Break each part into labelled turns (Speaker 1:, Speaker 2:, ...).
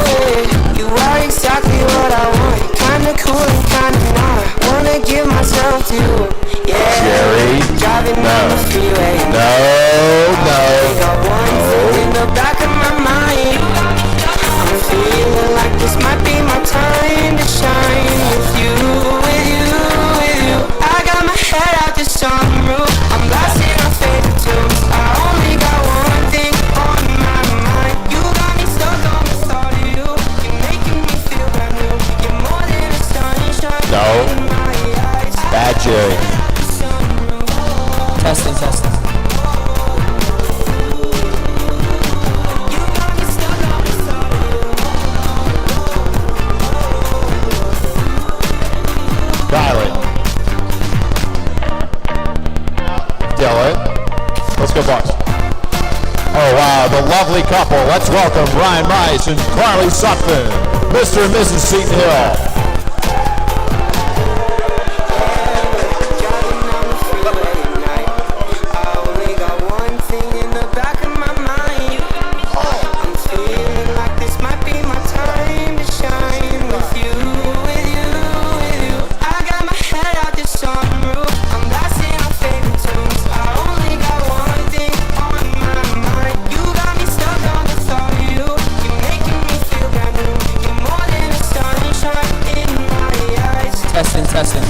Speaker 1: way. You are exactly what I want. Kinda cool and kinda not. Wanna give myself to you. Yeah.
Speaker 2: Jerry.
Speaker 1: Driving on the freeway.
Speaker 2: No.
Speaker 1: I got one thing in the back of my mind. I'm feeling like this might be my time to shine. With you, with you, with you. I got my head out the sunroof. I'm blasting my favorite tunes. I only got one thing on my mind. You got me stuck on the thought of you. You're making me feel brand new. You're more than a sunshine in my eyes.
Speaker 2: Bad Jerry.
Speaker 3: Testing.
Speaker 2: Riley. Dylan. Let's go, Bucks. Oh, wow, the lovely couple. Let's welcome Ryan Rice and Carly Sutphin, Mr. and Mrs. Seton Hill.
Speaker 3: Testing.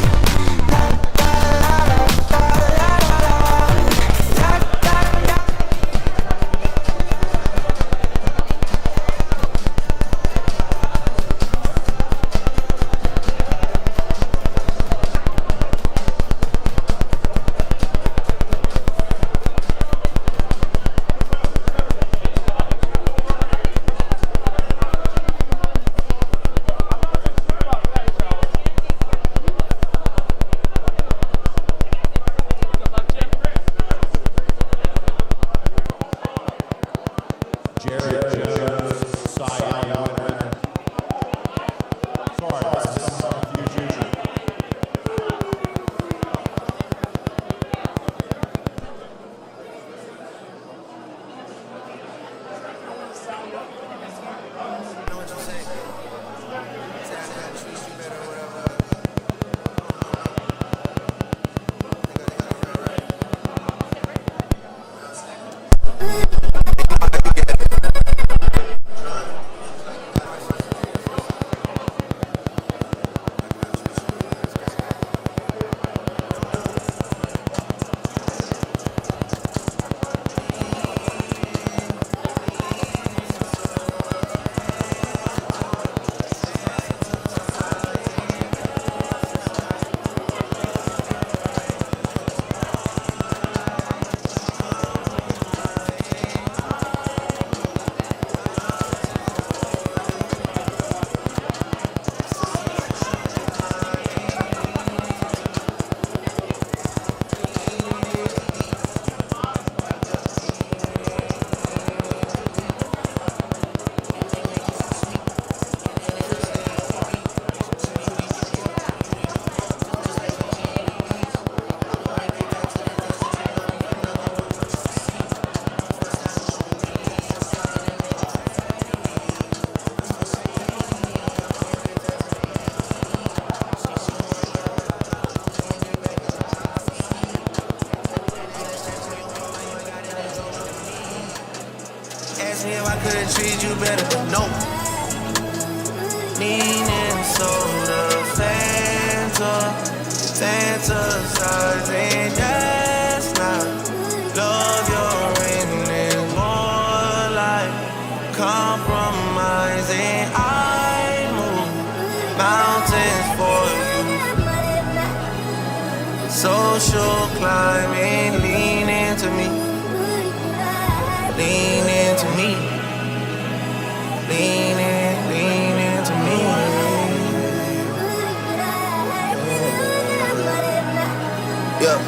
Speaker 4: Ask me if I could treat you better, but no. Leaning soda, fantasizing, that's not love. You're in it more like compromising. I move mountains for you. Social climbing, lean into me. Lean into me. Lean into me. Yeah.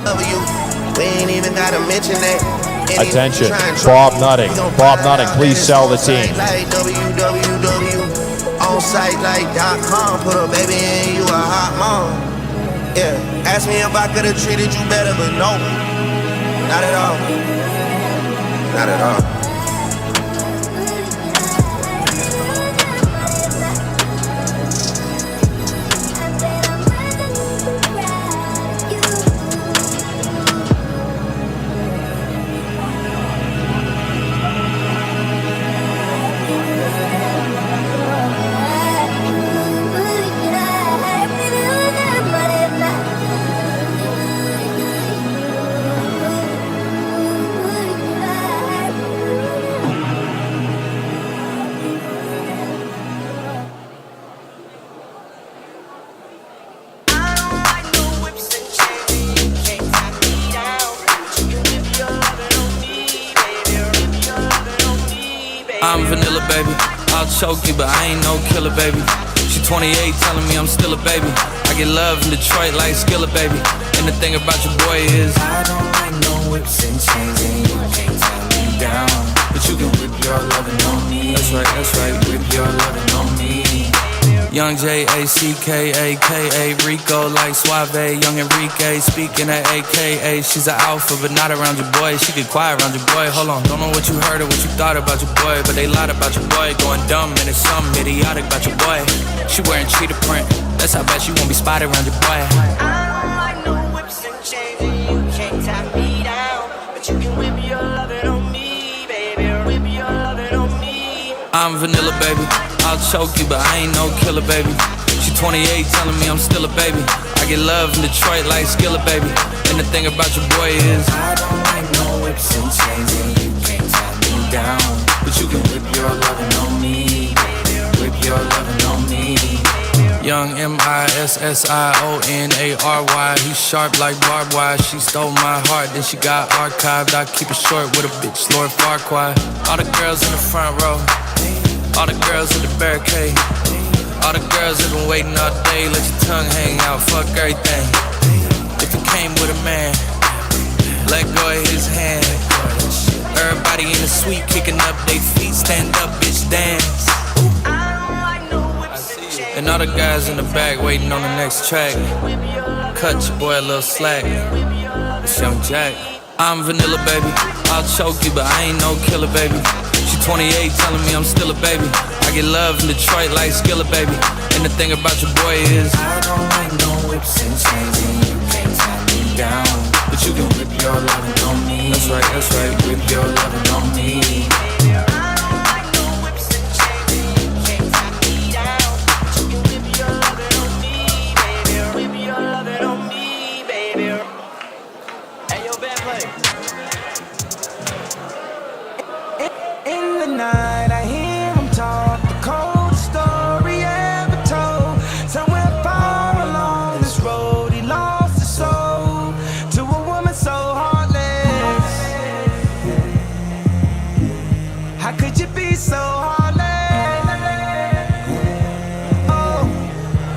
Speaker 4: Love you. We ain't even gotta mention that.
Speaker 2: Attention, Bob Nutting. Bob Nutting, please sell the team.
Speaker 4: Like www.onsite.com. Put a baby in, you a hot mom. Yeah. Ask me if I could have treated you better, but no. Not at all. Not at all.
Speaker 1: vanilla, baby. I'll choke you, but I ain't no killer, baby. She 28, telling me I'm still a baby. I get love in Detroit like Skillet, baby. And the thing about your boy is I don't like no whips and chains, and you can't tie me down. But you can whip your lovin' on me. That's right, whip your lovin' on me. Young J-A-C-K-A-K-A, Rico like Suave, Young Enrique, speaking at AKA. She's an alpha, but not around your boy. She get quiet around your boy. Hold on, don't know what you heard or what you thought about your boy, but they lied about your boy. Going dumb and it's something idiotic about your boy. She wearing cheetah print, that's how bad she won't be spotted around your boy.
Speaker 3: I don't like no whips and chains, and you can't tie me down. But you can whip your lovin' on me, baby. Whip your lovin' on me.
Speaker 1: I'm vanilla, baby. I'll choke you, but I ain't no killer, baby. She 28, telling me I'm still a baby. I get love in Detroit like Skillet, baby. And the thing about your boy is I don't like no whips and chains, and you can't tie me down. But you can whip your lovin' on me, baby. Whip your lovin' on me. Young M-I-S-S-I-O-N-A-R-Y. He's sharp like barbed wire. She stole my heart, then she got archived. I keep it short with a bitch, Lord Farquhar. All the girls in the front row, all the girls in the barricade, all the girls that been waiting all day. Let your tongue hang out, fuck everything. If you came with a man, let go of his hand. Everybody in the suite kicking up their feet. Stand up, bitch, dance. And all the guys in the back waiting on the next track. Cut your boy a little slack. It's Young Jack. I'm vanilla, baby. I'll choke you, but I ain't no killer, baby. She 28, telling me I'm still a baby. I get love in Detroit like Skillet, baby. And the thing about your boy is I don't like no whips and chains, and you can't tie me down. But you can whip your lovin' on me. That's right, whip your lovin' on me.
Speaker 3: In the night I hear him talk, the coldest story ever told. Somewhere far along this road he lost his soul to a woman so heartless. How could you be so heartless? Oh,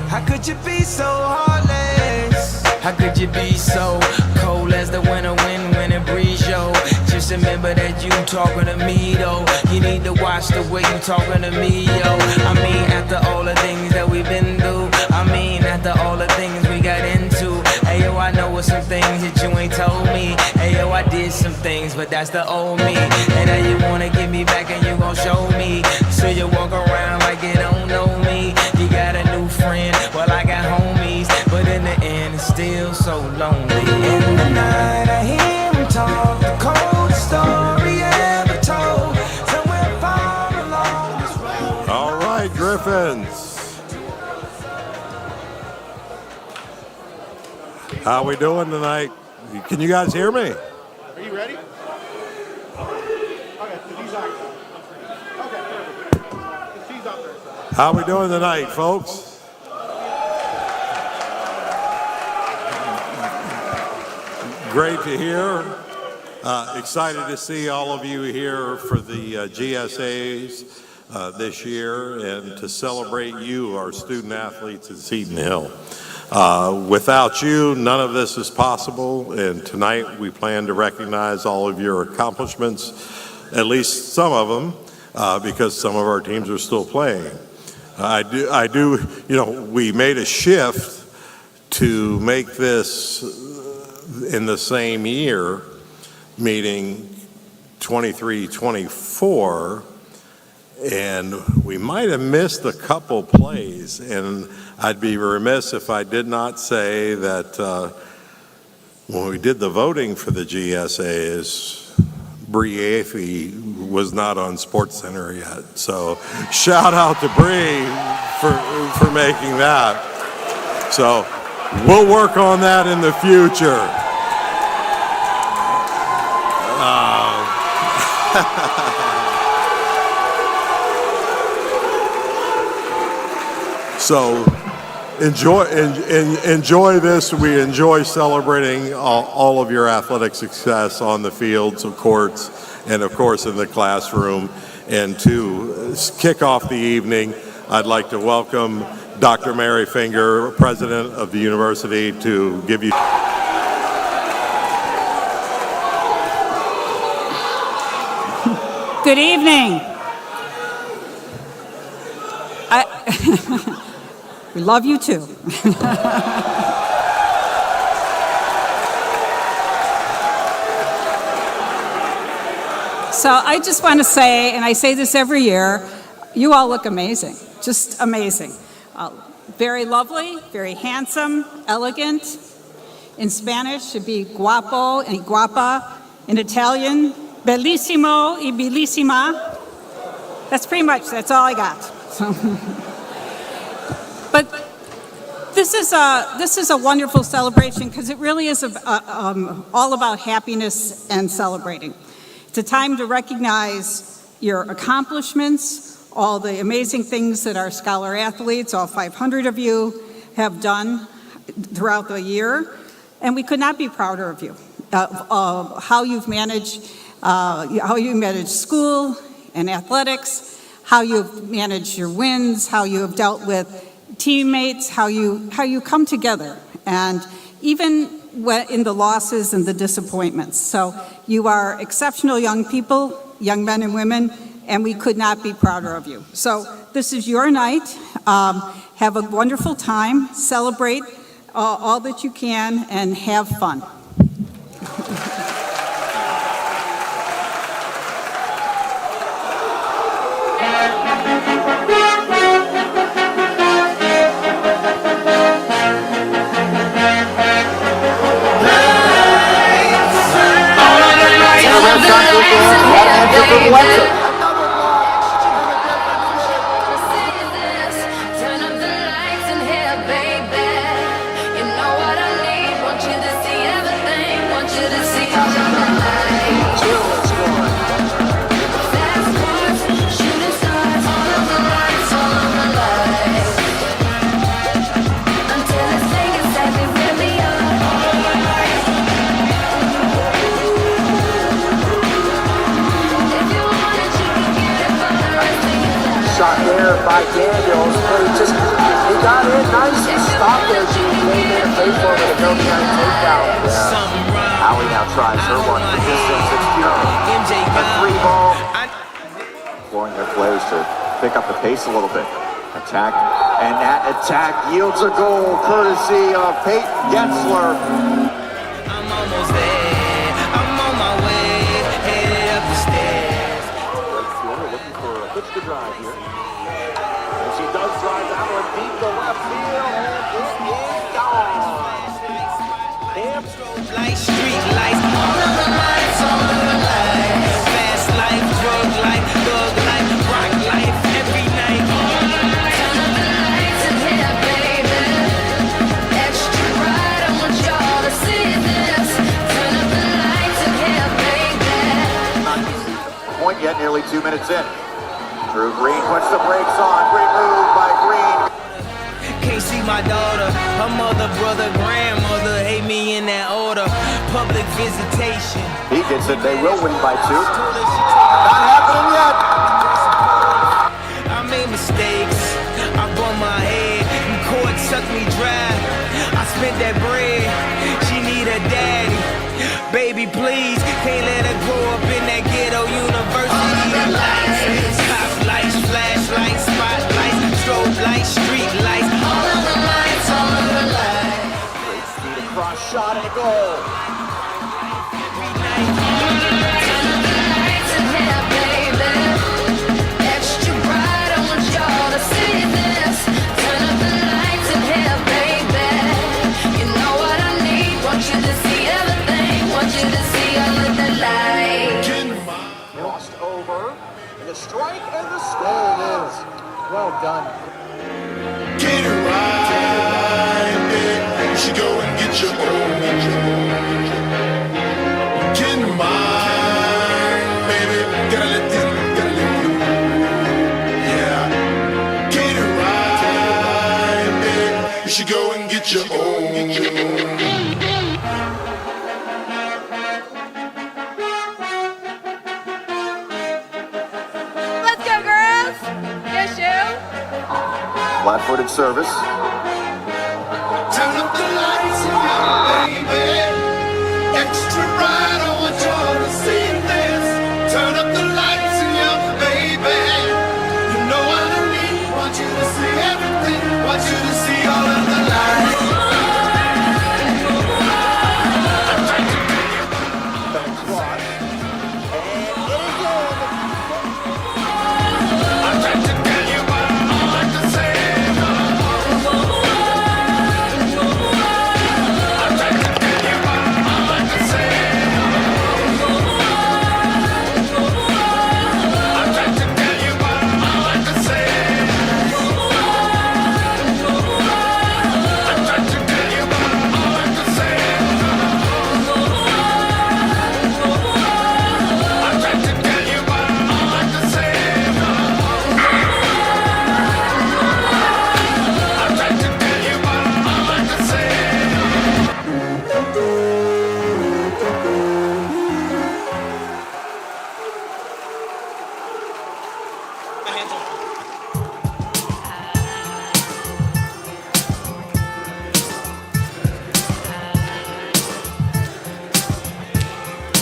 Speaker 3: how could you be so heartless? How could you be so cold as the winter wind when it breeze, yo? Just remember that you talking to me, though. You need to watch the way you talking to me, yo. I mean, after all the things that we've been through, I mean, after all the things we got into. Hey, yo, I know some things that you ain't told me. Hey, yo, I did some things, but that's the old me. And now you wanna get me back and you gon' show me. So you walk around like you don't know me. You got a new friend, well, I got homies. But in the end, it's still so lonely. In the night, I hear him talk, the coldest story ever told. Somewhere far along this road.
Speaker 2: All right, Griffins. How we doing tonight? Can you guys hear me?
Speaker 5: Are you ready? Okay, the D's on. Okay, perfect. The C's up there.
Speaker 2: How we doing tonight, folks? Great to hear. Excited to see all of you here for the GSAs this year and to celebrate you, our student athletes at Seton Hill. Without you, none of this is possible, and tonight we plan to recognize all of your accomplishments, at least some of them, because some of our teams are still playing. We made a shift to make this in the same year, meaning 23-24, and we might have missed a couple plays, and I'd be remiss if I did not say that when we did the voting for the GSAs, Bree Afey was not on SportsCenter yet. So shout out to Bree for making that. So we'll work on that in the future. So enjoy this. We enjoy celebrating all of your athletic success on the fields, of course, and of course in the classroom. And to kick off the evening, I'd like to welcome Dr. Mary Finger, President of the university, to give you...
Speaker 6: Good evening. We love you too. So I just want to say, and I say this every year, you all look amazing, just amazing. Very lovely, very handsome, elegant. In Spanish, should be guapo and guapa. In Italian, bellissimo e bellissima. That's all I got. But this is a wonderful celebration because it really is all about happiness and celebrating. It's a time to recognize your accomplishments, all the amazing things that our scholar athletes, all 500 of you, have done throughout the year. And we could not be prouder of you, of how you've managed school and athletics, how you've managed your wins, how you have dealt with teammates, how you come together, and even in the losses and the disappointments. So you are exceptional young people, young men and women, and we could not be prouder of you. So this is your night. Have a wonderful time, celebrate all that you can, and have fun.
Speaker 7: Shot there by Daniels, but he got in nice and stopped there. She made it a face for him to go behind takedown. Yeah. Allie now tries her one for distance. It's beautiful. A 3-ball. Exploring their plays to pick up the pace a little bit. Attack, and that attack yields a goal courtesy of Peyton Gensler.
Speaker 3: I'm almost there. I'm on my way, headed up the stairs.
Speaker 7: Looking for a pitch to drive here. And she does drive that one deep to left field, and it is gone.
Speaker 3: Like street lights, all of the lights, all of the lights. Fast life, drug life, thug life, rock life, every night. Turn up the lights in here, baby. Extra bright, I want y'all to see this. Turn up the lights in here, baby.
Speaker 7: Point yet, nearly 2 minutes in. Drew Green puts the brakes on. Great move by Green.
Speaker 3: Can't see my daughter, her mother, brother, grandmother hate me in that order. Public visitation.
Speaker 7: He gets it. They will win by 2.
Speaker 3: Told her she
Speaker 7: Not happening yet.
Speaker 3: I made mistakes, I bumped my head, and court sucked me dry. I spent that bread, she need a daddy. Baby, please, can't let her grow up in that ghetto university. Lights, cop lights, flashlights, spotlights, strobe lights, street lights. All of the lights, all of the lights.
Speaker 7: Great speed across, shot and goal.
Speaker 3: Every night. Turn up the lights in here, baby. Extra bright, I want y'all to see this. Turn up the lights in here, baby. You know what I need, want you to see everything. Want you to see all of the lights.
Speaker 7: Crossed over. And the strike and the score. There it is. Well done.
Speaker 8: Get it right, babe. You should go and get your own. Get mine, baby. Gotta let this, yeah. Get it right, babe. You should go and get your own.
Speaker 9: Let's go, girls!
Speaker 7: Flat-footed service.
Speaker 8: Turn up the lights, baby. Extra bright, I want y'all to see this. Turn up the lights, baby. You know what I mean. Want you to see everything. Want you to see all of the lights.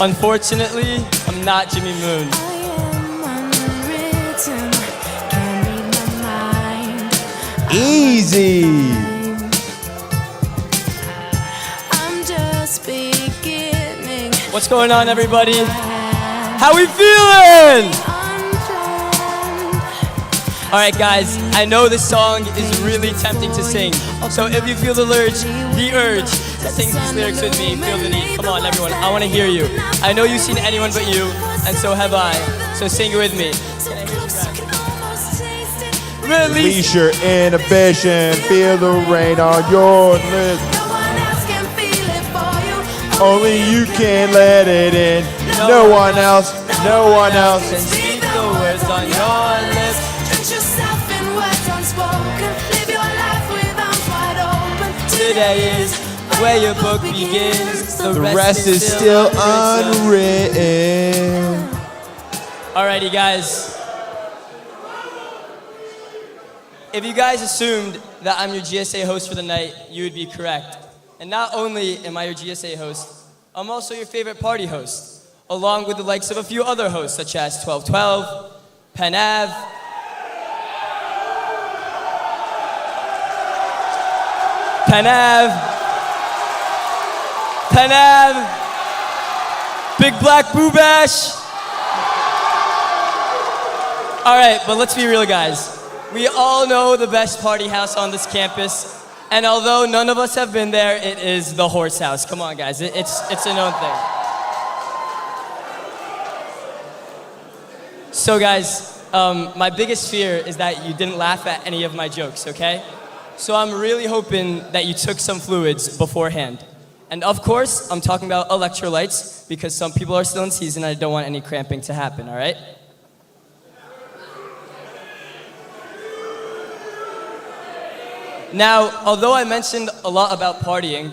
Speaker 9: Unfortunately, I'm not Jimmy Moon.
Speaker 10: Easy.
Speaker 9: What's going on, everybody? How we feeling? All right, guys, I know this song is really tempting to sing. So if you feel the urge to sing these lyrics with me, feel the need. Come on, everyone, I want to hear you. I know you've seen Anyone But You, and so have I. So sing it with me.
Speaker 10: Release your inhibition, feel the rain on your lips. Only you can let it in. No one else, no one else.
Speaker 9: And speak the words on your lips. Today is where your book begins.
Speaker 10: The rest is still unwritten.
Speaker 9: Alrighty, guys. If you guys assumed that I'm your GSA host for the night, you would be correct. And not only am I your GSA host, I'm also your favorite party host, along with the likes of a few other hosts, such as 1212, Penn Ave, Big Black Boo Bash. All right, but let's be real, guys. We all know the best party house on this campus, and although none of us have been there, it is the Horse House. Come on, guys, it's a known thing. So, guys, my biggest fear is that you didn't laugh at any of my jokes, okay? So I'm really hoping that you took some fluids beforehand. And of course, I'm talking about electrolytes because some people are still in season and I don't want any cramping to happen, all right? Now, although I mentioned a lot about partying,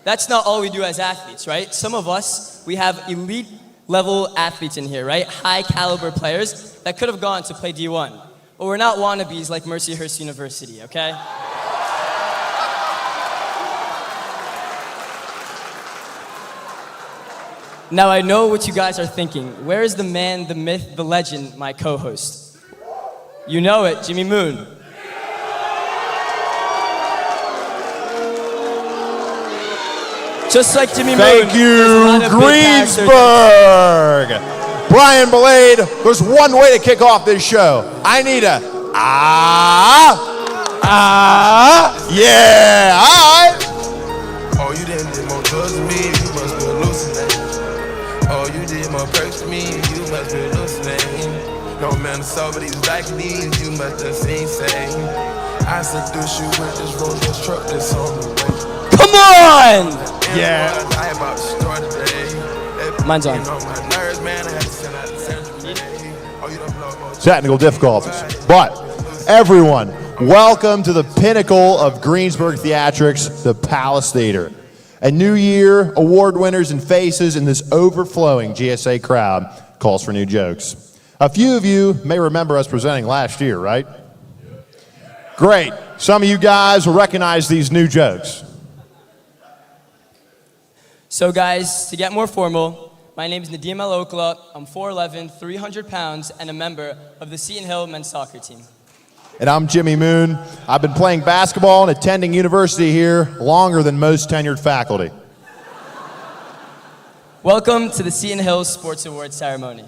Speaker 9: that's not all we do as athletes, right? Some of us, we have elite level athletes in here, right? High caliber players that could have gone to play D1. But we're not wannabes like Mercyhurst University, okay? Now I know what you guys are thinking. Where is the man, the myth, the legend, my co-host? You know it, Jimmy Moon. Just like Jimmy Moon.
Speaker 10: Thank you, Greensburg. Brian Belade, there's one way to kick off this show. I need a yeah, all right.
Speaker 8: Oh, you didn't do more drugs than me, you must be hallucinating. Oh, you did more perks than me, you must be hallucinating. No man is sober, these black knees, you must just insane. I seduce you with this Rolls-Royce truck that's on the way.
Speaker 9: Come on!
Speaker 10: Yeah.
Speaker 9: Mine's on.
Speaker 10: Technical difficulties. But everyone, welcome to the pinnacle of Greensburg theatrics, the Palace Theater. A new year, award winners and faces in this overflowing GSA crowd calls for new jokes. A few of you may remember us presenting last year, right? Great. Some of you guys will recognize these new jokes.
Speaker 9: So guys, to get more formal, my name is Nadim El Okla. I'm 4'11", 300 pounds, and a member of the Seton Hill men's soccer team.
Speaker 10: And I'm Jimmy Moon. I've been playing basketball and attending university here longer than most tenured faculty.
Speaker 9: Welcome to the Seton Hill Sports Awards ceremony.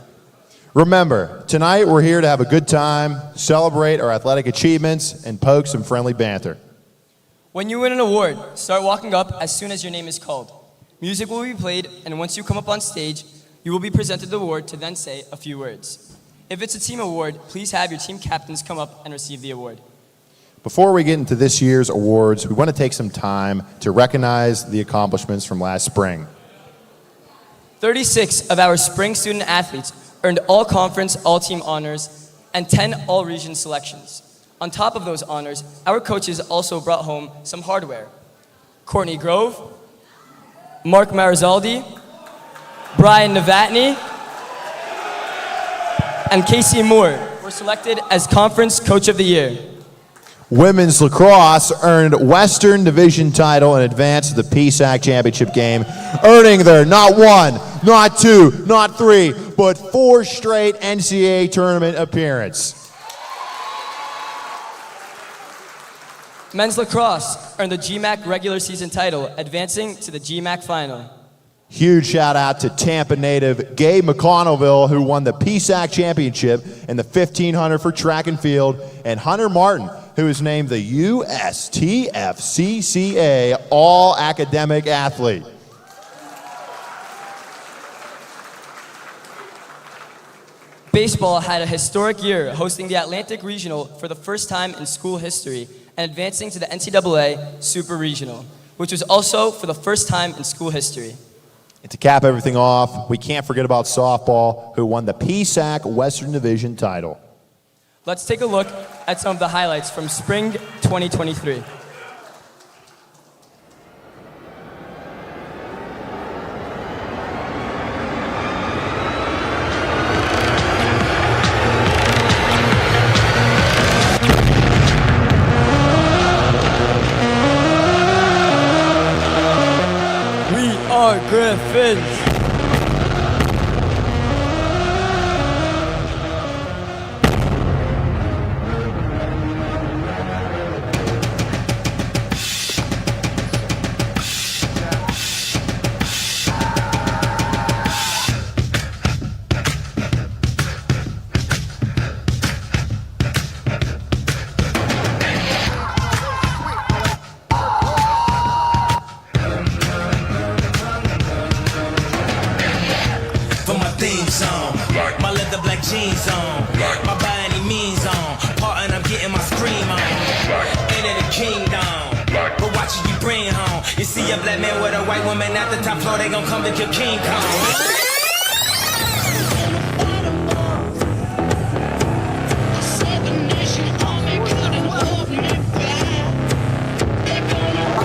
Speaker 10: Remember, tonight we're here to have a good time, celebrate our athletic achievements, and poke some friendly banter.
Speaker 9: When you win an award, start walking up as soon as your name is called. Music will be played, and once you come up on stage, you will be presented the award to then say a few words. If it's a team award, please have your team captains come up and receive the award.
Speaker 10: Before we get into this year's awards, we want to take some time to recognize the accomplishments from last spring.
Speaker 9: 36 of our spring student athletes earned all-conference, all-team honors, and 10 all-region selections. On top of those honors, our coaches also brought home some hardware. Courtney Grove, Mark Marizaldi, Brian Novatny, and Casey Moore were selected as Conference Coach of the Year.
Speaker 10: Women's lacrosse earned Western Division title and advanced to the PSAC championship game, earning their not one, not two, not three, but 4 straight NCAA tournament appearance.
Speaker 9: Men's lacrosse earned the GMAC regular season title, advancing to the GMAC final.
Speaker 10: Huge shout out to Tampa native Gabe McConnellville, who won the PSAC championship in the 1500 for track and field, and Hunter Martin, who is named the USTFCCA All-Academic Athlete.
Speaker 9: Baseball had a historic year, hosting the Atlantic Regional for the first time in school history and advancing to the NCAA Super Regional, which was also for the first time in school history.
Speaker 10: And to cap everything off, we can't forget about softball, who won the PSAC Western Division title.
Speaker 9: Let's take a look at some of the highlights from spring 2023. We are Griffins.
Speaker 3: My leather black jeans on, my by any means on, part and I'm getting my scream on. Ain't it a kingdom? But watch it you bring home. You see a black man with a white woman at the top floor, they gon' come to kill King Kong.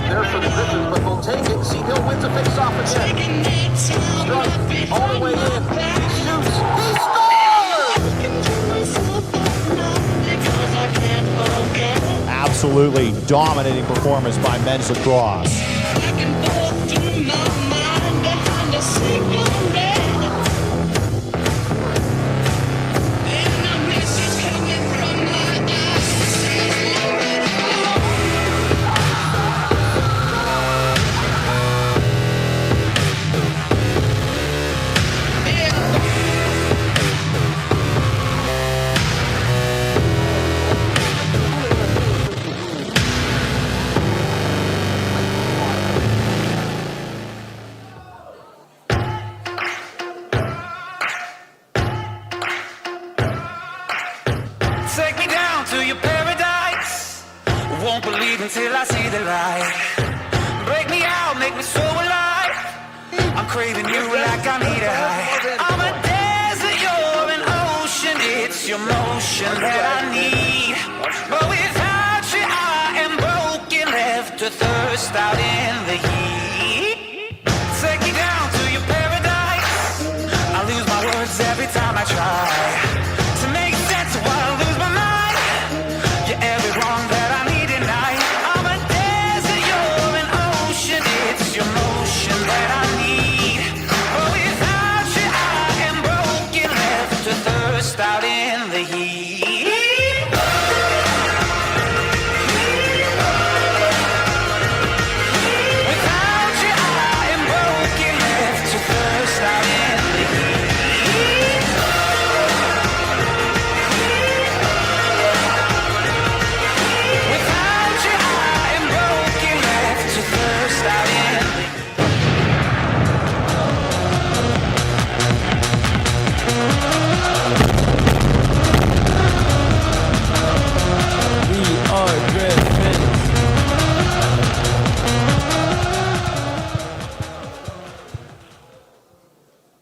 Speaker 7: There for the Griffins, but they'll take it. Seton Hill wins a face-off again. Struck all the way in. He shoots. He scores!
Speaker 10: Absolutely dominating performance by men's lacrosse.
Speaker 3: Take me down to your paradise. Won't believe until I see the light. Break me out, make me so alive. I'm craving you like I need a high. I'm a desert, you're an ocean. It's your motion that I need. But without you, I am broken, left to thirst out in the heat. Take me down to your paradise. I lose my words every time I try to make sense while I lose my mind. You're every wrong that I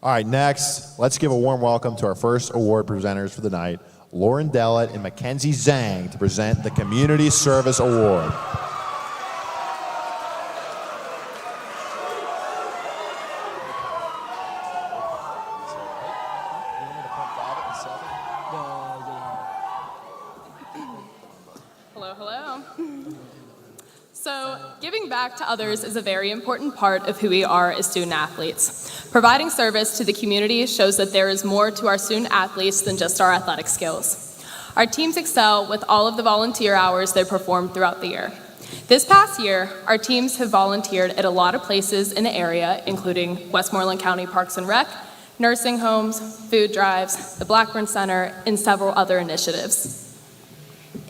Speaker 10: All right, next, let's give a warm welcome to our first award presenters for the night, Lauren Dellett and Mackenzie Zhang, to present the Community Service Award.
Speaker 11: Hello, hello. So, giving back to others is a very important part of who we are as student athletes. Providing service to the community shows that there is more to our student athletes than just our athletic skills. Our teams excel with all of the volunteer hours they perform throughout the year. This past year, our teams have volunteered at a lot of places in the area, including Westmoreland County Parks and Rec, nursing homes, food drives, the Blackburn Center, and several other initiatives.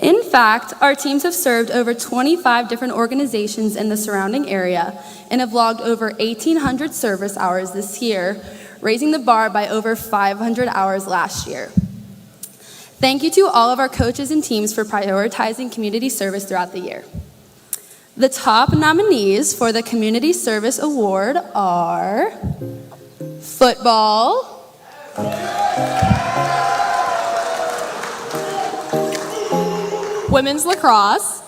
Speaker 12: In fact, our teams have served over 25 different organizations in the surrounding area and have logged over 1,800 service hours this year, raising the bar by over 500 hours last year. Thank you to all of our coaches and teams for prioritizing community service throughout the year. The top nominees for the Community Service Award are football,
Speaker 11: Women's lacrosse,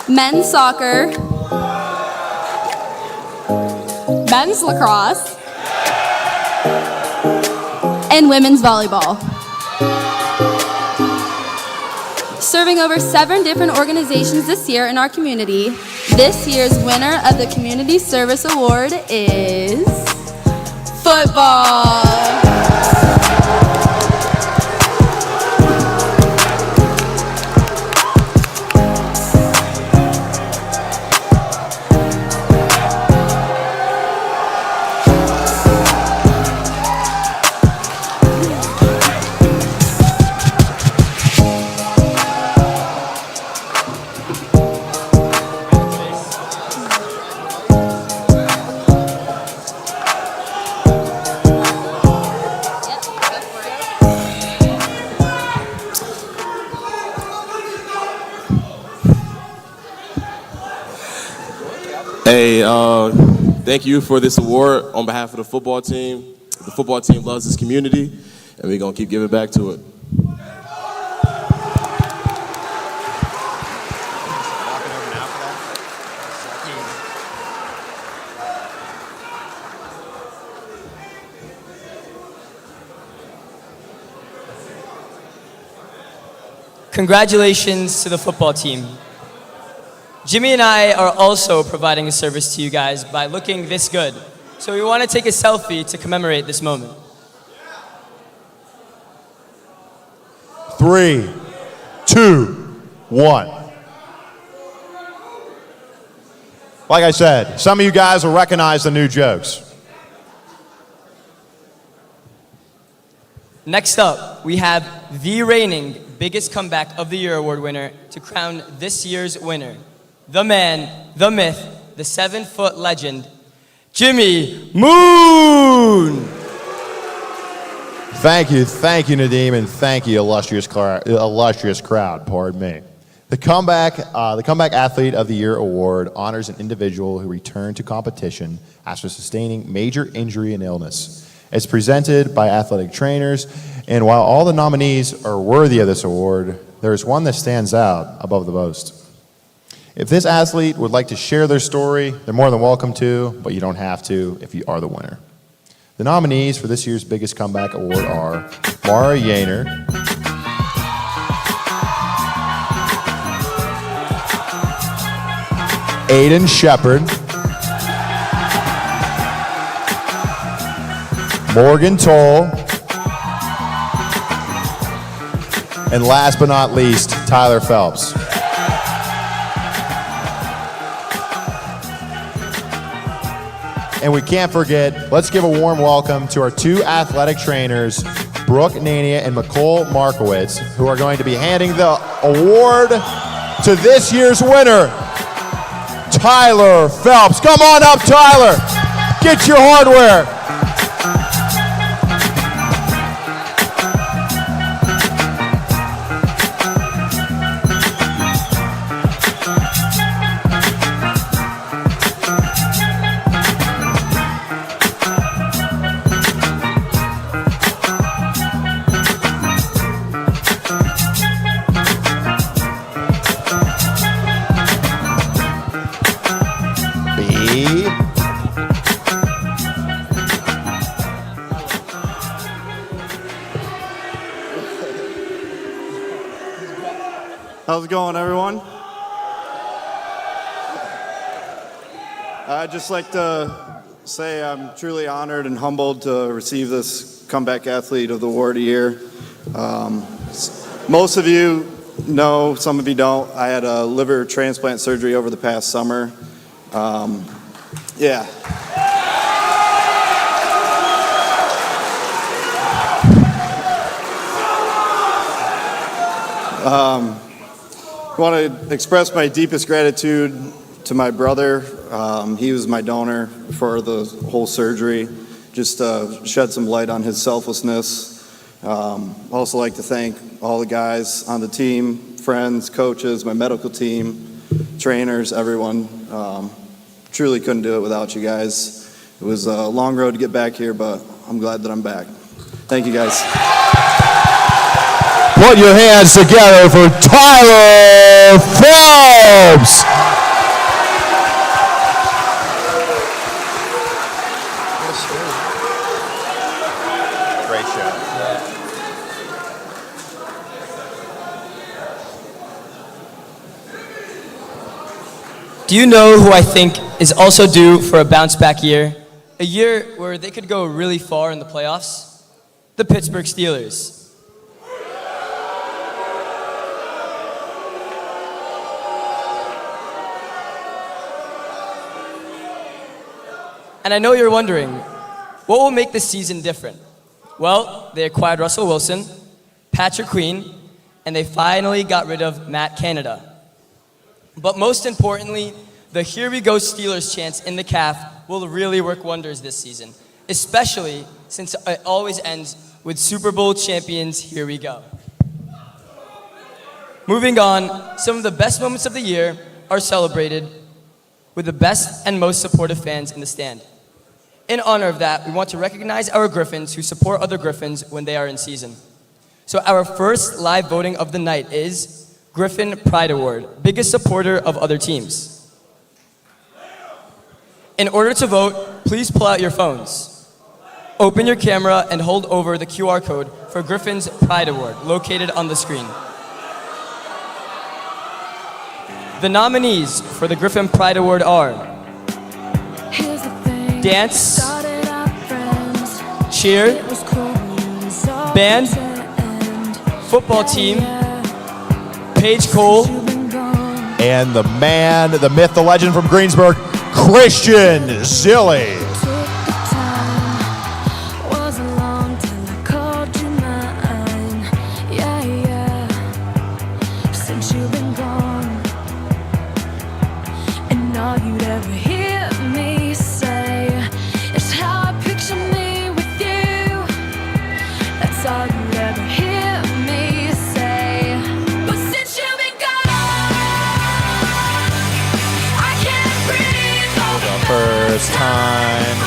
Speaker 12: men's soccer,
Speaker 11: men's lacrosse,
Speaker 12: and women's volleyball. Serving over 7 different organizations this year in our community, this year's winner of the Community Service Award is football.
Speaker 13: Hey, thank you for this award on behalf of the football team. The football team loves this community, and we're going to keep giving back to it.
Speaker 9: Congratulations to the football team. Jimmy and I are also providing a service to you guys by looking this good. So we want to take a selfie to commemorate this moment.
Speaker 10: 3, 2, 1. Like I said, some of you guys will recognize the new jokes.
Speaker 9: Next up, we have the reigning Biggest Comeback of the Year award winner to crown this year's winner. The man, the myth, the 7-foot legend, Jimmy Moon!
Speaker 10: Thank you, Nadeem, and thank you, illustrious crowd, pardon me. The comeback Athlete of the Year award honors an individual who returned to competition after sustaining major injury and illness. It's presented by athletic trainers, and while all the nominees are worthy of this award, there is one that stands out above the most. If this athlete would like to share their story, they're more than welcome to, but you don't have to if you are the winner. The nominees for this year's Biggest Comeback Award are Mara Yainer, Aiden Shepard, Morgan Toll, and last but not least, Tyler Phelps. And we can't forget, let's give a warm welcome to our 2 athletic trainers, Brooke Nania and McCole Markowitz, who are going to be handing the award to this year's winner, Tyler Phelps. Come on up, Tyler. Get your hardware.
Speaker 14: How's it going, everyone? I'd just like to say I'm truly honored and humbled to receive this Comeback Athlete of the Award a year. Most of you know, some of you don't, I had a liver transplant surgery over the past summer. Yeah. I want to express my deepest gratitude to my brother. He was my donor for the whole surgery, just shed some light on his selflessness. Also like to thank all the guys on the team, friends, coaches, my medical team, trainers, everyone. Truly couldn't do it without you guys. It was a long road to get back here, but I'm glad that I'm back. Thank you, guys.
Speaker 10: Put your hands together for Tyler Phelps. Great show.
Speaker 9: Do you know who I think is also due for a bounce back year? A year where they could go really far in the playoffs? The Pittsburgh Steelers. And I know you're wondering, what will make this season different? Well, they acquired Russell Wilson, Patrick Queen, and they finally got rid of Matt Canada. But most importantly, the Here We Go Steelers chants in the CAF will really work wonders this season, especially since it always ends with Super Bowl champions, Here We Go. Moving on, some of the best moments of the year are celebrated with the best and most supportive fans in the stand. In honor of that, we want to recognize our Griffins who support other Griffins when they are in season. So our first live voting of the night is Griffin Pride Award, biggest supporter of other teams. In order to vote, please pull out your phones. Open your camera and hold over the QR code for Griffin's Pride Award, located on the screen. The nominees for the Griffin Pride Award are Dance, Cheer, Band, Football Team, Paige Cole,
Speaker 10: and the man, the myth, the legend from Greensburg, Christian Zilli. First time.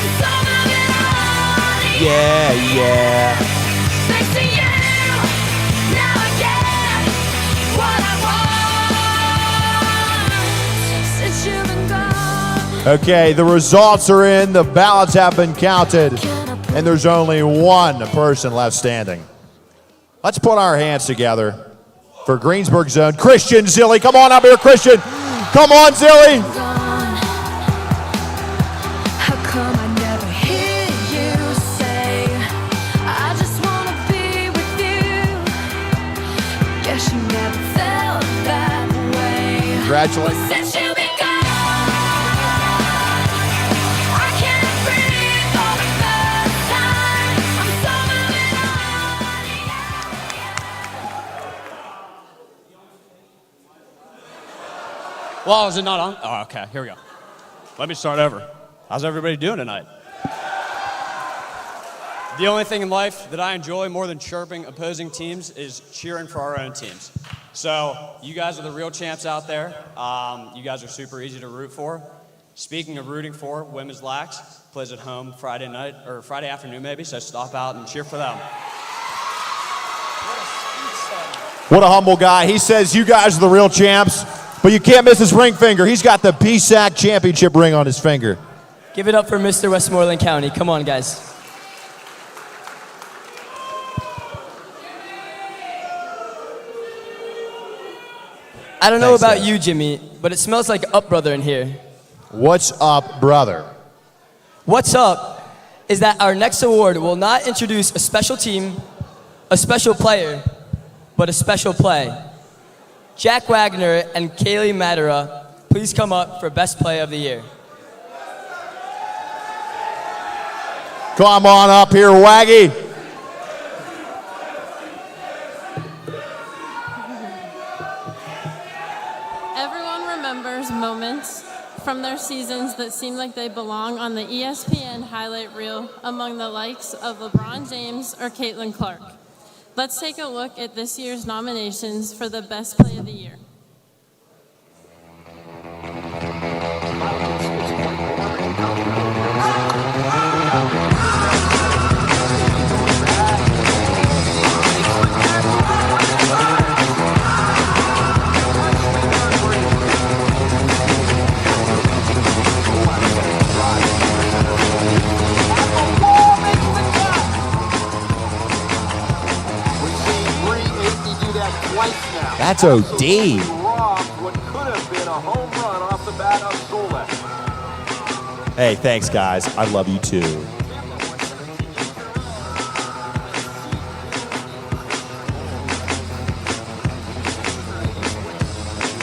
Speaker 10: Yeah, yeah.
Speaker 8: Next to you, now I get what I want. Since you've been gone.
Speaker 10: Okay, the results are in, the ballots have been counted, and there's only one person left standing. Let's put our hands together for Greensburg Zone. Christian Zilli, come on up here, Christian. Come on, Zilli. Congratulations.
Speaker 8: Since you've been gone, I can't breathe for the first time. I'm so moving on.
Speaker 15: Well, is it not on? Oh, okay, here we go. Let me start over. How's everybody doing tonight? The only thing in life that I enjoy more than chirping opposing teams is cheering for our own teams. So you guys are the real champs out there. You guys are super easy to root for. Speaking of rooting for, Women's Lax plays at home Friday night, or Friday afternoon maybe, so stop out and cheer for them.
Speaker 10: What a humble guy. He says you guys are the real champs, but you can't miss his ring finger. He's got the PSAC championship ring on his finger.
Speaker 9: Give it up for Mr. Westmoreland County. Come on, guys. I don't know
Speaker 10: Thanks,
Speaker 9: about
Speaker 10: guys.
Speaker 9: you, Jimmy, but it smells like Up Brother in here.
Speaker 10: What's up, brother?
Speaker 9: What's up is that our next award will not introduce a special team, a special player, but a special play. Jack Wagner and Kaylee Madera, please come up for Best Play of the Year.
Speaker 10: Come on up here, Waggy.
Speaker 16: Everyone remembers moments from their seasons that seem like they belong on the ESPN highlight reel among the likes of LeBron James or Caitlin Clark. Let's take a look at this year's nominations for the Best Play of the Year.
Speaker 10: That's OD. Hey, thanks, guys. I love you too.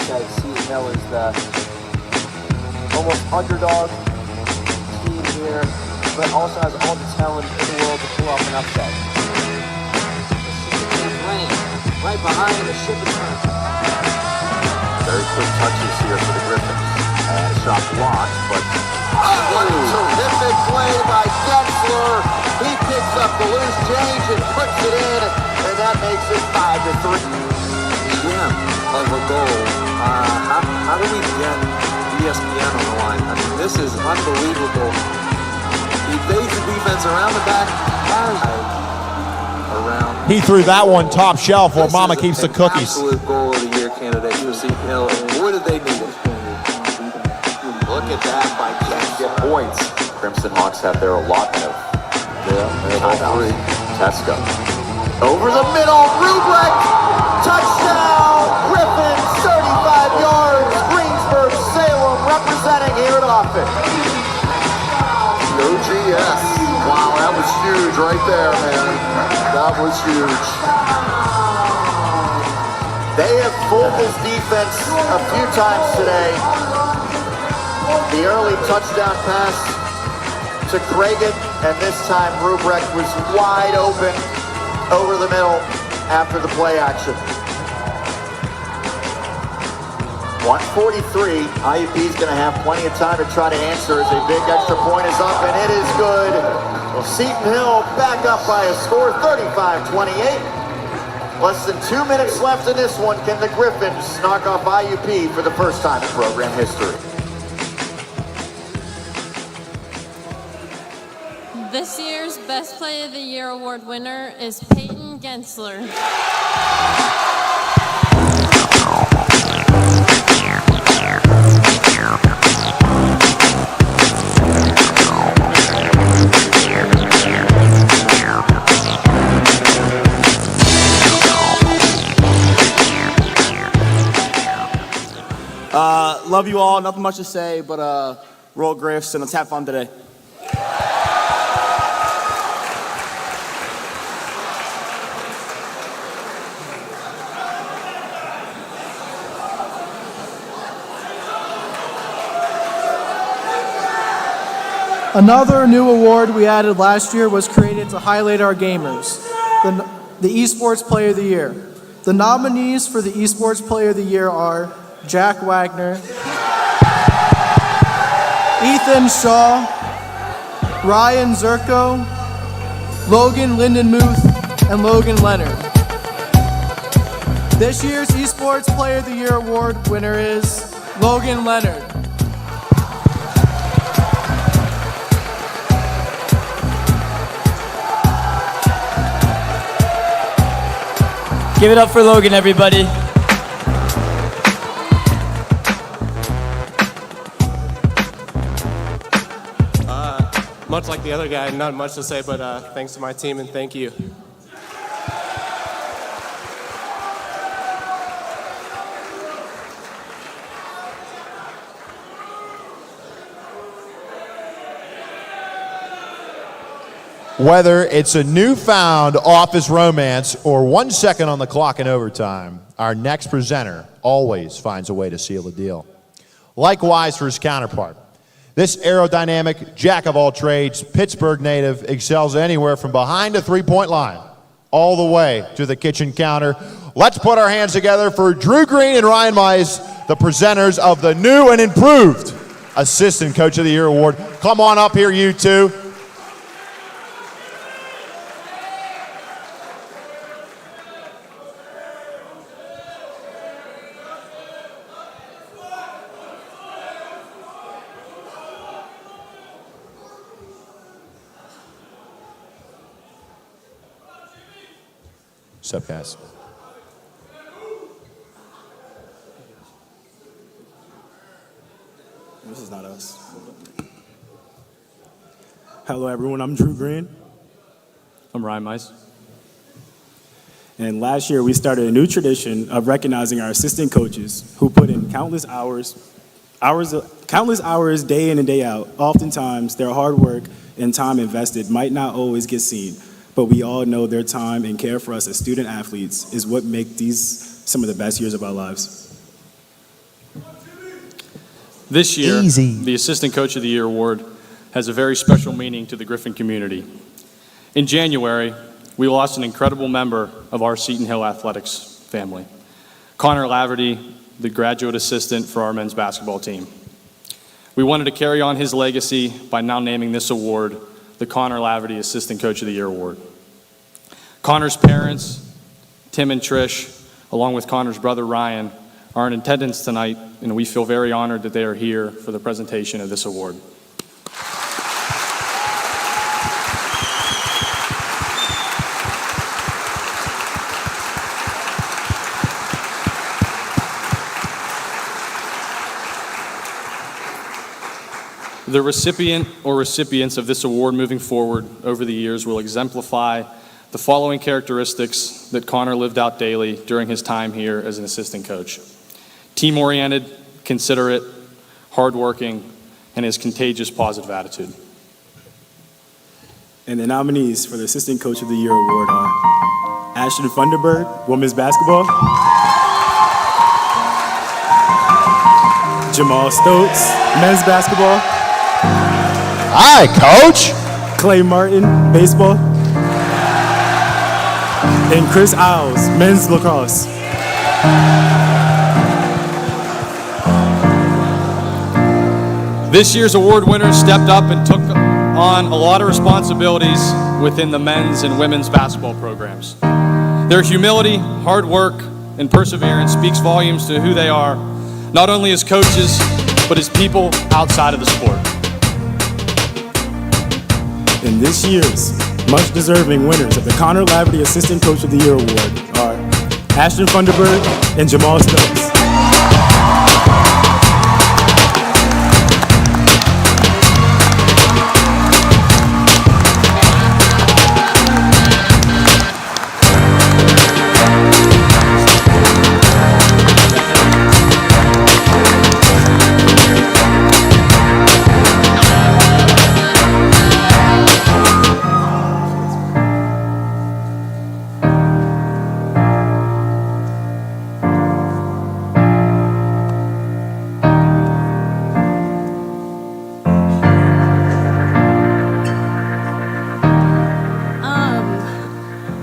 Speaker 7: Seton Hill is the almost underdog team here, but also has all the talent in the world to pull off an upset. Right behind the ship is very quick touches here for the Griffins. Shot blocked, but what a terrific play by Gensler. He picks up the loose change and puts it in, and that makes it 5-3. GM of a goal. How do we get ESPN on the line? I mean, this is unbelievable. He evades the defense around the back.
Speaker 10: He threw that one top shelf while Mama keeps the cookies.
Speaker 7: Absolute goal of the year candidate for Seton Hill, and boy did they need it. Look at that by get points. Crimson Hawks have their allotment of three. Tesco. Over the middle, Rubrick, touchdown, Griffins, 35 yards, Greensburg, Salem representing here at Offutt. No GS. Wow, that was huge right there, man. That was huge. They have fooled this defense a few times today. The early touchdown pass to Cragen, and this time Rubrick was wide open over the middle after the play action. 143, IUP is going to have plenty of time to try to answer as a big extra point is up, and it is good. Seton Hill back up by a score, 35-28. Less than 2 minutes left in this one. Can the Griffins knock off IUP for the first time in program history?
Speaker 16: This year's Best Play of the Year award winner is Peyton Gensler.
Speaker 17: Love you all. Nothing much to say, but roll Griffs and let's have fun today.
Speaker 18: Another new award we added last year was created to highlight our gamers, the Esports Player of the Year. The nominees for the Esports Player of the Year are Jack Wagner, Ethan Shaw, Ryan Zerko, Logan Lindenmuth, and Logan Leonard. This year's Esports Player of the Year award winner is Logan Leonard.
Speaker 9: Give it up for Logan, everybody.
Speaker 19: Much like the other guy, not much to say, but thanks to my team and thank you.
Speaker 10: Whether it's a newfound office romance or 1 second on the clock in overtime, our next presenter always finds a way to seal the deal. Likewise for his counterpart. This aerodynamic, jack-of-all-trades, Pittsburgh native excels anywhere from behind the three-point line all the way to the kitchen counter. Let's put our hands together for Drew Green and Ryan Mize, the presenters of the new and improved Assistant Coach of the Year Award. Come on up here, you two. What's up, guys?
Speaker 20: This is not us. Hello, everyone. I'm Drew Green.
Speaker 21: I'm Ryan Mize.
Speaker 20: And last year, we started a new tradition of recognizing our assistant coaches who put in countless hours day in and day out. Oftentimes, their hard work and time invested might not always get seen, but we all know their time and care for us as student athletes is what make these some of the best years of our lives.
Speaker 21: This year, the Assistant Coach of the Year Award has a very special meaning to the Griffin community. In January, we lost an incredible member of our Seton Hill athletics family, Connor Laverty, the graduate assistant for our men's basketball team. We wanted to carry on his legacy by now naming this award the Connor Laverty Assistant Coach of the Year Award. Connor's parents, Tim and Trish, along with Connor's brother Ryan, are in attendance tonight, and we feel very honored that they are here for the presentation of this award. The recipient or recipients of this award moving forward over the years will exemplify the following characteristics that Connor lived out daily during his time here as an assistant coach: team-oriented, considerate, hardworking, and his contagious positive attitude.
Speaker 20: And the nominees for the Assistant Coach of the Year Award are Ashton Funderburg, women's basketball; Jamal Stokes, men's basketball;
Speaker 10: Hi, Coach.
Speaker 20: Clay Martin, baseball; and Chris Isles, men's lacrosse.
Speaker 21: This year's award winners stepped up and took on a lot of responsibilities within the men's and women's basketball programs. Their humility, hard work, and perseverance speaks volumes to who they are, not only as coaches, but as people outside of the sport.
Speaker 20: And this year's much-deserving winners of the Connor Laverty Assistant Coach of the Year Award are Ashton Funderburg and Jamal Stokes.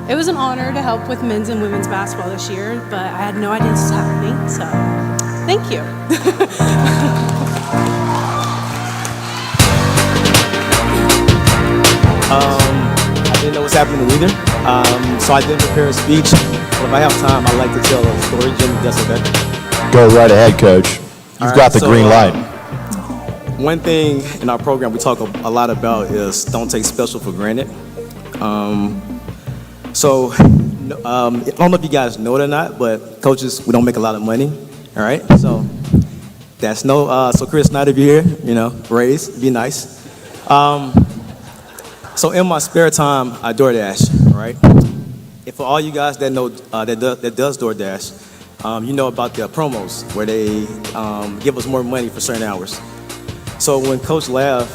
Speaker 22: It was an honor to help with men's and women's basketball this year, but I had no idea this was happening, so thank you.
Speaker 23: I didn't know what's happening either, so I didn't prepare a speech. But if I have time, I'd like to tell a story, Jim, if that's okay.
Speaker 10: Go right ahead, Coach. You've got the green light.
Speaker 23: One thing in our program we talk a lot about is don't take special for granted. I don't know if you guys know it or not, but coaches, we don't make a lot of money, all right? So that's so Chris Snyder, if you're here, raise, be nice. So in my spare time, I DoorDash, all right? And for all you guys that know, that does DoorDash, you know about the promos where they give us more money for certain hours. So when Coach Lav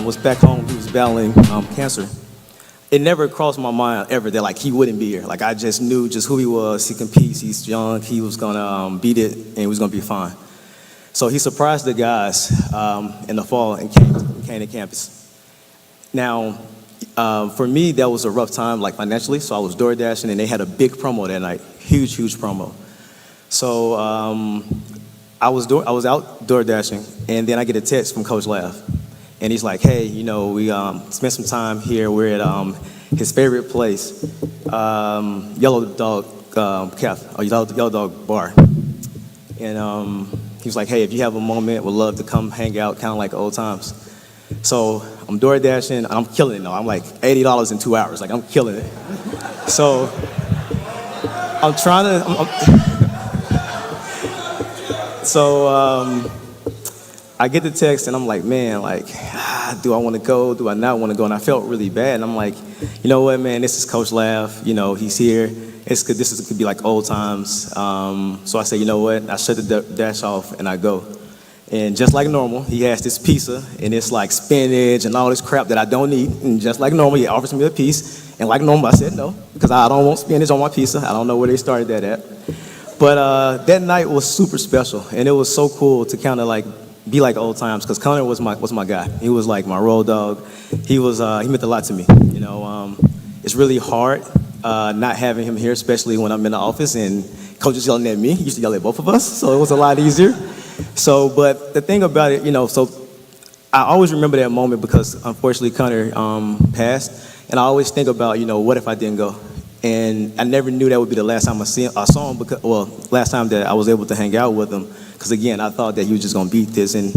Speaker 23: was back home, he was battling cancer. it never crossed my mind ever that like he wouldn't be here. Like I just knew just who he was. He competes. He's young. He was gonna beat it, and he was gonna be fine. So he surprised the guys in the fall and came to campus. Now, for me, that was a rough time, like financially. So I was door dashing, and they had a big promo that night, huge promo. So I was out door dashing, and then I get a text from Coach Laugh, and he's like, "Hey, you know, we spent some time here. We're at his favorite place, Yellow Dog Cafe, or Yellow Dog Bar," and he was like, "Hey, if you have a moment, would love to come hang out, kind of like old times." So I'm door dashing. I'm killing it though. I'm like $80 in 2 hours. Like I'm killing it. So I'm trying to. I get the text and I'm like, man, like, do I want to go? Do I not want to go? And I felt really bad. And I'm like, you know what, man? This is Coach Laugh. You know, he's here. This could be like old times. So I say, you know what? I shut the dash off and I go. And just like normal, he has this pizza and it's like spinach and all this crap that I don't need. And just like normal, he offers me a piece. And like normal, I said no, because I don't want spinach on my pizza. I don't know where they started that at. But that night was super special, and it was so cool to kind of like be like old times, because Connor was my guy. He was like my road dog. He meant a lot to me. You know, it's really hard not having him here, especially when I'm in the office and coach is yelling at me. He used to yell at both of us, so it was a lot easier. So, but the thing about it, you know, so I always remember that moment because unfortunately Connor passed, and I always think about, you know, what if I didn't go? And I never knew that would be the last time I saw him, last time that I was able to hang out with him. Because again, I thought that he was just gonna beat this. And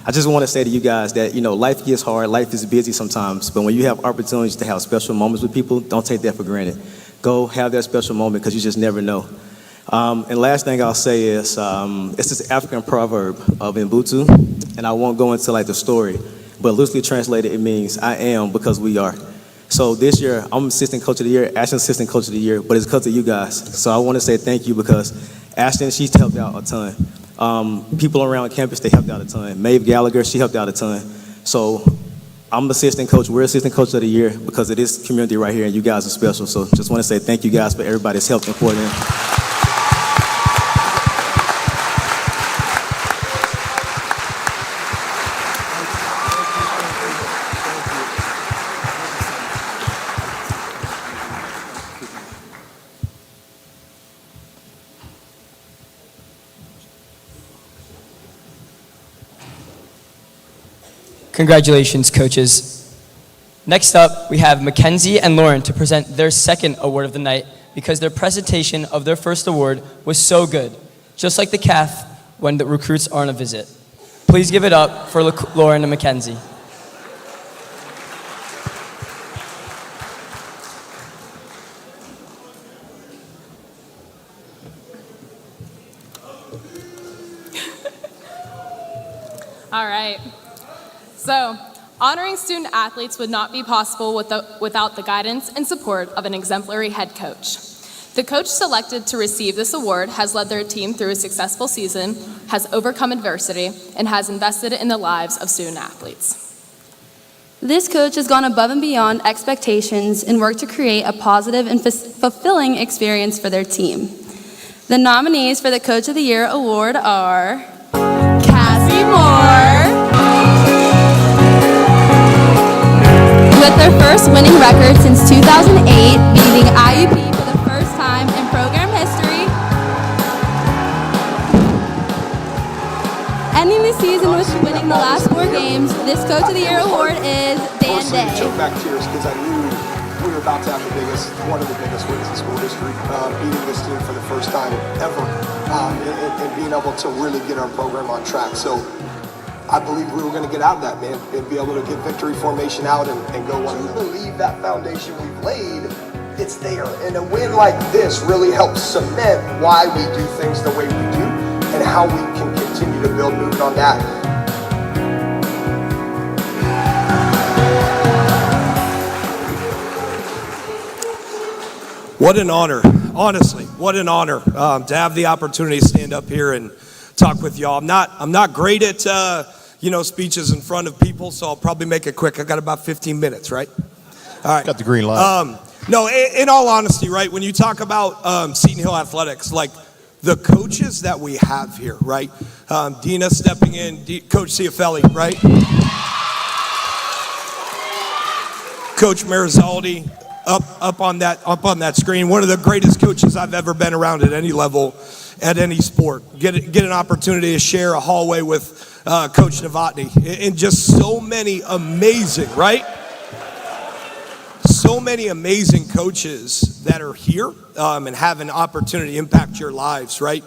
Speaker 23: I just want to say to you guys that, you know, life gets hard, life is busy sometimes, but when you have opportunities to have special moments with people, don't take that for granted. Go have that special moment, because you just never know. And last thing I'll say is, it's this African proverb of Ubuntu, and I won't go into like the story, but loosely translated, it means I am because we are. So this year, I'm assistant coach of the year, Ashton's assistant coach of the year, but it's because of you guys. So I want to say thank you, because Ashton, she's helped out a ton. People around campus, they helped out a ton. Maeve Gallagher, she helped out a ton. So I'm assistant coach, we're assistant coach of the year because of this community right here, and you guys are special. So just want to say thank you guys for everybody's help and pouring in.
Speaker 9: Congratulations, coaches. Next up, we have Mackenzie and Lauren to present their second award of the night, because their presentation of their first award was so good, just like the CAF when the recruits are on a visit. Please give it up for Lauren and Mackenzie.
Speaker 11: All right. So, honoring student athletes would not be possible without the guidance and support of an exemplary head coach. The coach selected to receive this award has led their team through a successful season, has overcome adversity, and has invested in the lives of student athletes.
Speaker 12: This coach has gone above and beyond expectations and worked to create a positive and fulfilling experience for their team. The nominees for the Coach of the Year award are Cassie Moore, with their first winning record since 2008, beating IUP for the first time in program history. Ending the season with winning the last 4 games, this Coach of the Year award is Dan Day.
Speaker 1: I choke back tears because I knew we were about to have one of the biggest wins in school history, beating this team for the first time ever, and being able to really get our program on track. So I believe we were going to get out of that, man, and be able to get victory formation out and go on. We believe that foundation we've laid, it's there. And a win like this really helps cement why we do things the way we do and how we can continue to build moving on that.
Speaker 4: What an honor, honestly, what an honor to have the opportunity to stand up here and talk with y'all. I'm not great at speeches in front of people, so I'll probably make it quick. I got about 15 minutes, right? All right.
Speaker 10: Got the green light.
Speaker 4: No, in all honesty, right, when you talk about Seton Hill Athletics, like the coaches that we have here, right? Dina stepping in, Coach Ciafelli, right? Coach Marizaldi up on that screen. One of the greatest coaches I've ever been around at any level, at any sport. Get an opportunity to share a hallway with Coach Novotny, and just so many amazing, right? So many amazing coaches that are here and have an opportunity to impact your lives, right?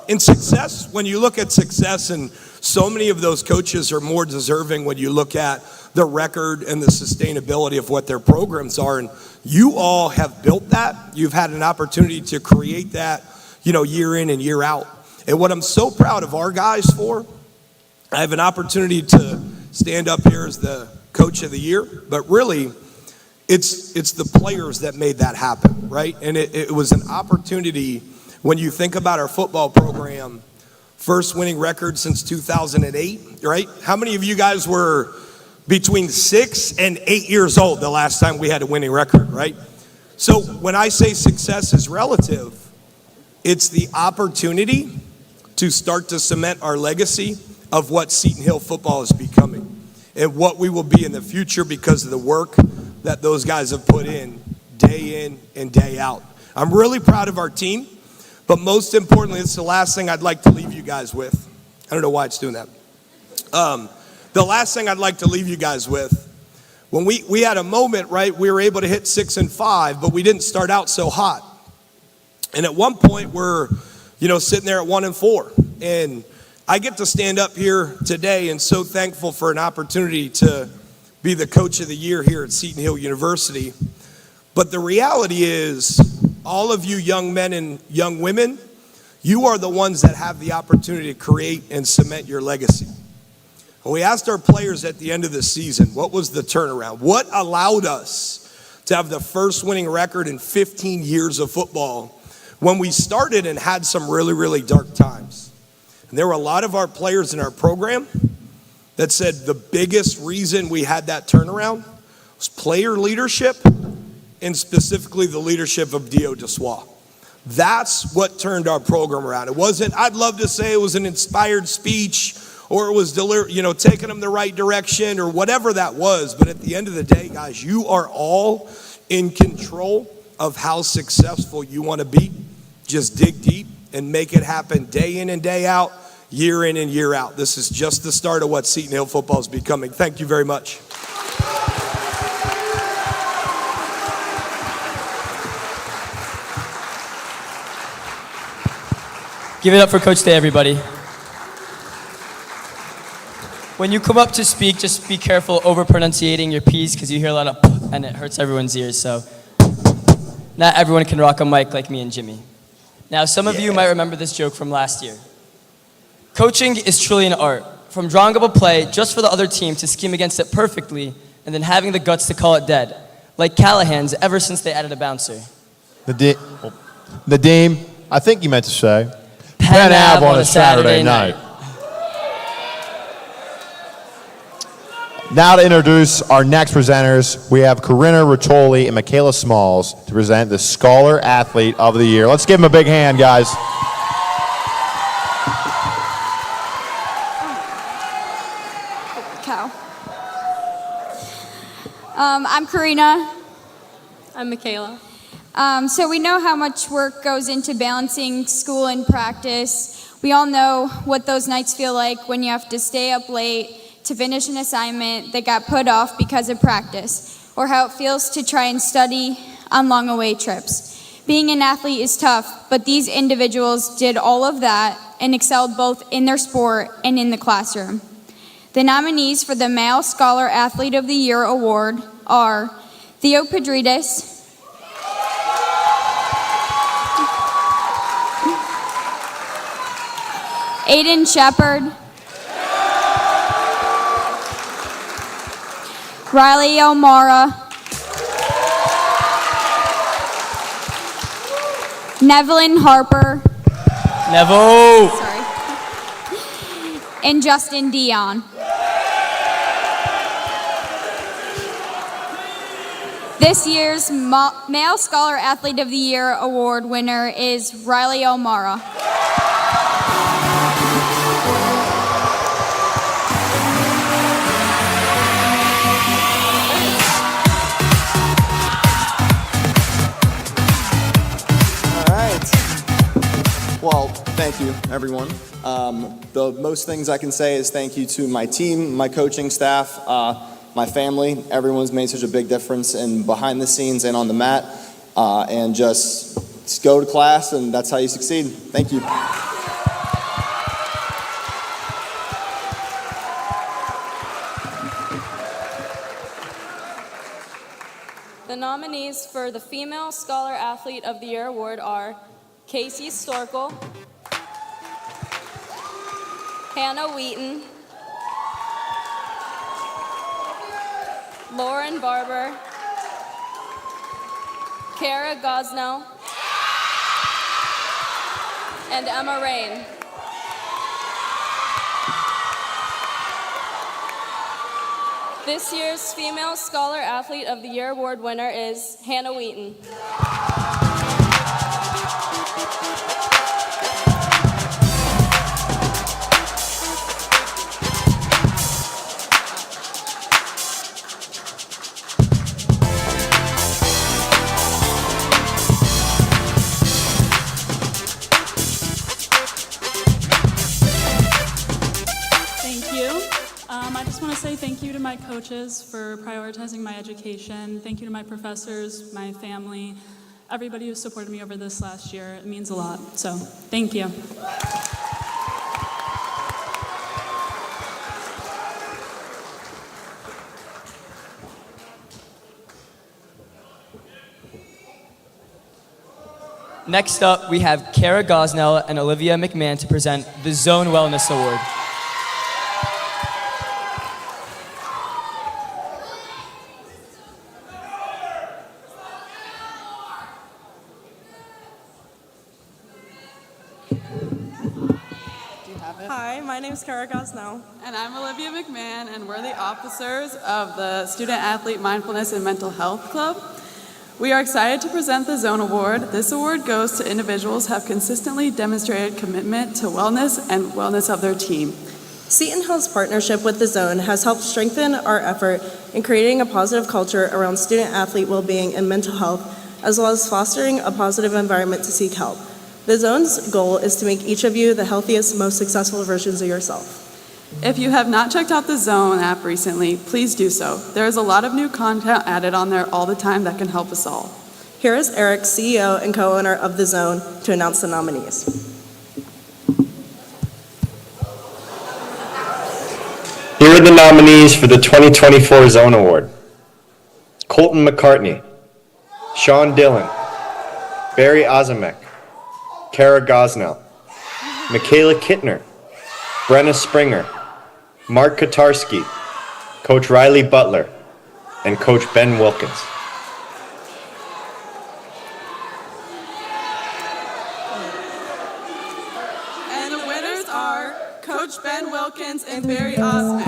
Speaker 4: In success, when you look at success, and so many of those coaches are more deserving when you look at the record and the sustainability of what their programs are. And you all have built that. You've had an opportunity to create that, year in and year out. And what I'm so proud of our guys for, I have an opportunity to stand up here as the coach of the year, but really, it's the players that made that happen, right? And it was an opportunity when you think about our football program, first winning record since 2008, right? How many of you guys were between 6 and 8 years old the last time we had a winning record, right? So when I say success is relative, it's the opportunity to start to cement our legacy of what Seton Hill football is becoming and what we will be in the future because of the work that those guys have put in and day out. I'm really proud of our team, but most importantly, it's the last thing I'd like to leave you guys with. I don't know why it's doing that. The last thing I'd like to leave you guys with, when we had a moment, right, we were able to hit 6 and 5, but we didn't start out so hot. And at one point, we're, sitting there at 1 and 4. And I get to stand up here today and so thankful for an opportunity to be the coach of the year here at Seton Hill University. But the reality is, all of you young men and young women, you are the ones that have the opportunity to create and cement your legacy. And we asked our players at the end of the season, what was the turnaround? What allowed us to have the first winning record in 15 years of football when we started and had some really, really dark times? And there were a lot of our players in our program that said the biggest reason we had that turnaround was player leadership, and specifically the leadership of Dio DeSois. That's what turned our program around. It wasn't, I'd love to say it was an inspired speech or it was taking them the right direction or whatever that was, but at the end of the day, guys, you are all in control of how successful you want to be. Just dig deep and make it happen day in and day out, year in and year out. This is just the start of what Seton Hill football is becoming. Thank you very much.
Speaker 9: Give it up for Coach Day, everybody. When you come up to speak, just be careful over pronunciating your P's because you hear a lot of P and it hurts everyone's ears. So not everyone can rock a mic like me and Jimmy. Now, some of you might remember this joke from last year. Coaching is truly an art. From drawing up a play just for the other team to scheme against it perfectly and then having the guts to call it dead. Like Callahan's ever since they added a bouncer.
Speaker 10: Nadeem, I think you meant to say Penn Ave on a Saturday night. Now to introduce our next presenters, we have Corinna Riccioli and Michaela Smalls to present the Scholar Athlete of the Year. Let's give them a big hand, guys.
Speaker 2: Cow. I'm Karina.
Speaker 16: I'm Michaela.
Speaker 2: So we know how much work goes into balancing school and practice. We all know what those nights feel like when you have to stay up late to finish an assignment that got put off because of practice, or how it feels to try and study on long away trips. Being an athlete is tough, but these individuals did all of that and excelled both in their sport and in the classroom. The nominees for the Male Scholar Athlete of the Year award are Theo Pedrides, Aiden Shepard, Riley O'Mara, Nevlin Harper, and Justin Dion. This year's Male Scholar Athlete of the Year award winner is Riley O'Mara.
Speaker 14: Well, thank you, everyone. The most things I can say is thank you to my team, my coaching staff, my family. Everyone's made such a big difference in behind the scenes and on the mat. And just go to class, and that's how you succeed. Thank you.
Speaker 12: The nominees for the Female Scholar Athlete of the Year award are Casey Storkel, Hannah Wheaton, Lauren Barber, Kara Gosnell, and Emma Rain. This year's Female Scholar Athlete of the Year award winner is Hannah Wheaton.
Speaker 3: I just want to say thank you to my coaches for prioritizing my education. Thank you to my professors, my family, everybody who supported me over this last year. It means a lot. So, thank you.
Speaker 9: Next up, we have Kara Gosnell and Olivia McMahon to present the Zone Wellness Award.
Speaker 5: Hi, my name is Kara Gosnell. And I'm Olivia McMahon, and we're the officers of the Student Athlete Mindfulness and Mental Health Club. We are excited to present the Zone Award. This award goes to individuals who have consistently demonstrated commitment to wellness and wellness of their team.
Speaker 6: Seton Hill's partnership with the Zone has helped strengthen our effort in creating a positive culture around student-athlete well-being and mental health, as well as fostering a positive environment to seek help. The Zone's goal is to make each of you the healthiest, most successful versions of yourself.
Speaker 5: If you have not checked out the Zone app recently, please do so. There is a lot of new content added on there all the time that can help us all.
Speaker 6: Here is Eric, CEO and co-owner of the Zone, to announce the nominees.
Speaker 24: Here are the nominees for the 2024 Zone Award. Colton McCartney, Sean Dillon, Barry Ozimek, Kara Gosnell, Michaela Kittner, Brenna Springer, Mark Kotarski, Coach Riley Butler, and Coach Ben Wilkins.
Speaker 5: And the winners are Coach Ben Wilkins and Barry Osmick.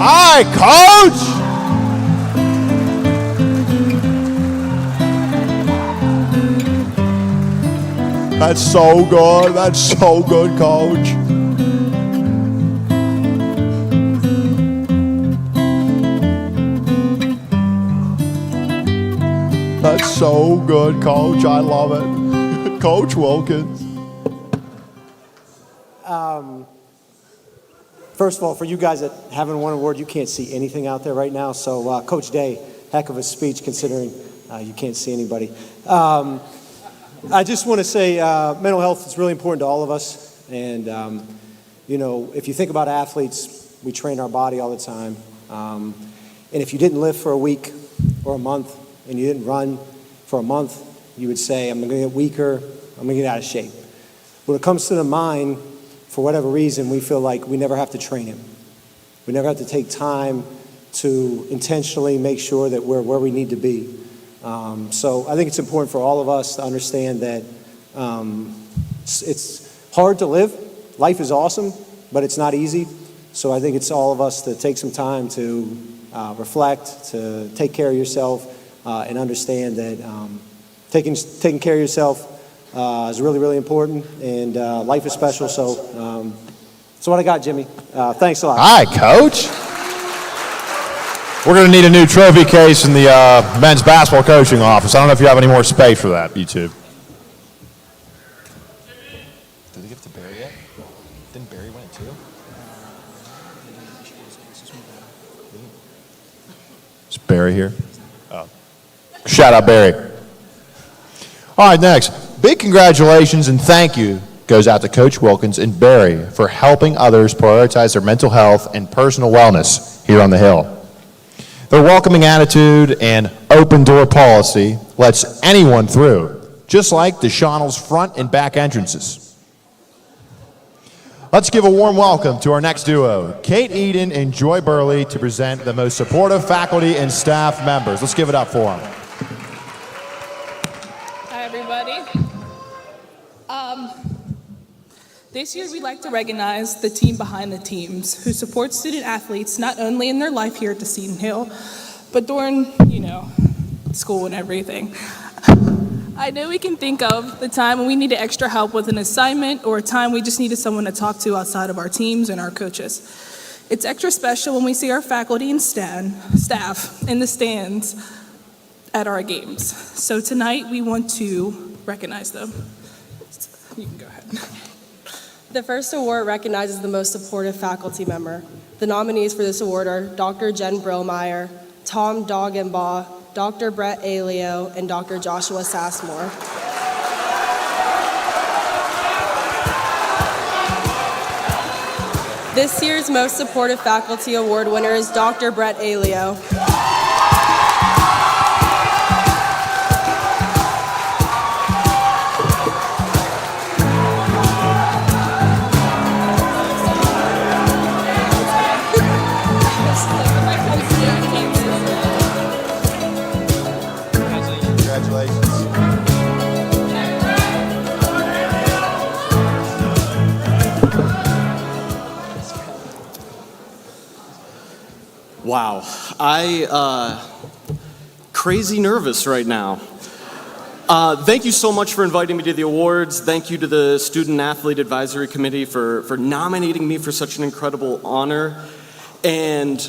Speaker 10: Hi, Coach! That's so good. That's so good, Coach. That's so good, Coach. I love it. Coach Wilkins.
Speaker 25: First of all, for you guys that haven't won an award, you can't see anything out there right now. So, Coach Day, heck of a speech considering you can't see anybody. I just want to say mental health is really important to all of us. And, you know, if you think about athletes, we train our body all the time. And if you didn't lift for a week or a month and you didn't run for a month, you would say, I'm going to get weaker, I'm going to get out of shape. When it comes to the mind, for whatever reason, we feel like we never have to train it. We never have to take time to intentionally make sure that we're where we need to be. So I think it's important for all of us to understand that it's hard to live. Life is awesome, but it's not easy. So I think it's all of us to take some time to reflect, to take care of yourself, and understand that taking care of yourself is really, really important, and life is special. So that's what I got, Jimmy. Thanks a lot.
Speaker 10: All right, Coach. We're going to need a new trophy case in the men's basketball coaching office. I don't know if you have any more space for that, YouTube. Did they give it to Barry yet? Didn't Barry win it too? Is Barry here? Oh. Shout out Barry. All right, next. Big congratulations and thank you goes out to Coach Wilkins and Barry for helping others prioritize their mental health and personal wellness here on the Hill. Their welcoming attitude and open door policy lets anyone through, just like the Shonell's front and back entrances. Let's give a warm welcome to our next duo, Kate Eden and Joy Burley, to present the most supportive faculty and staff members. Let's give it up for them.
Speaker 7: Hi, everybody. This year, we'd like to recognize the team behind the teams who support student athletes not only in their life here at the Seton Hill, but during, school and everything. I know we can think of the time when we needed extra help with an assignment or a time we just needed someone to talk to outside of our teams and our coaches. It's extra special when we see our faculty and staff in the stands at our games. So tonight, we want to recognize them. You can go ahead.
Speaker 6: The first award recognizes the most supportive faculty member. The nominees for this award are Dr. Jen Brillmeyer, Tom Doggenbaugh, Dr. Brett Aleo, and Dr. Joshua Sassmore. This year's most supportive faculty award winner is Dr. Brett Aleo.
Speaker 8: Wow, crazy nervous right now. Thank you so much for inviting me to the awards. Thank you to the Student Athlete Advisory Committee for nominating me for such an incredible honor. And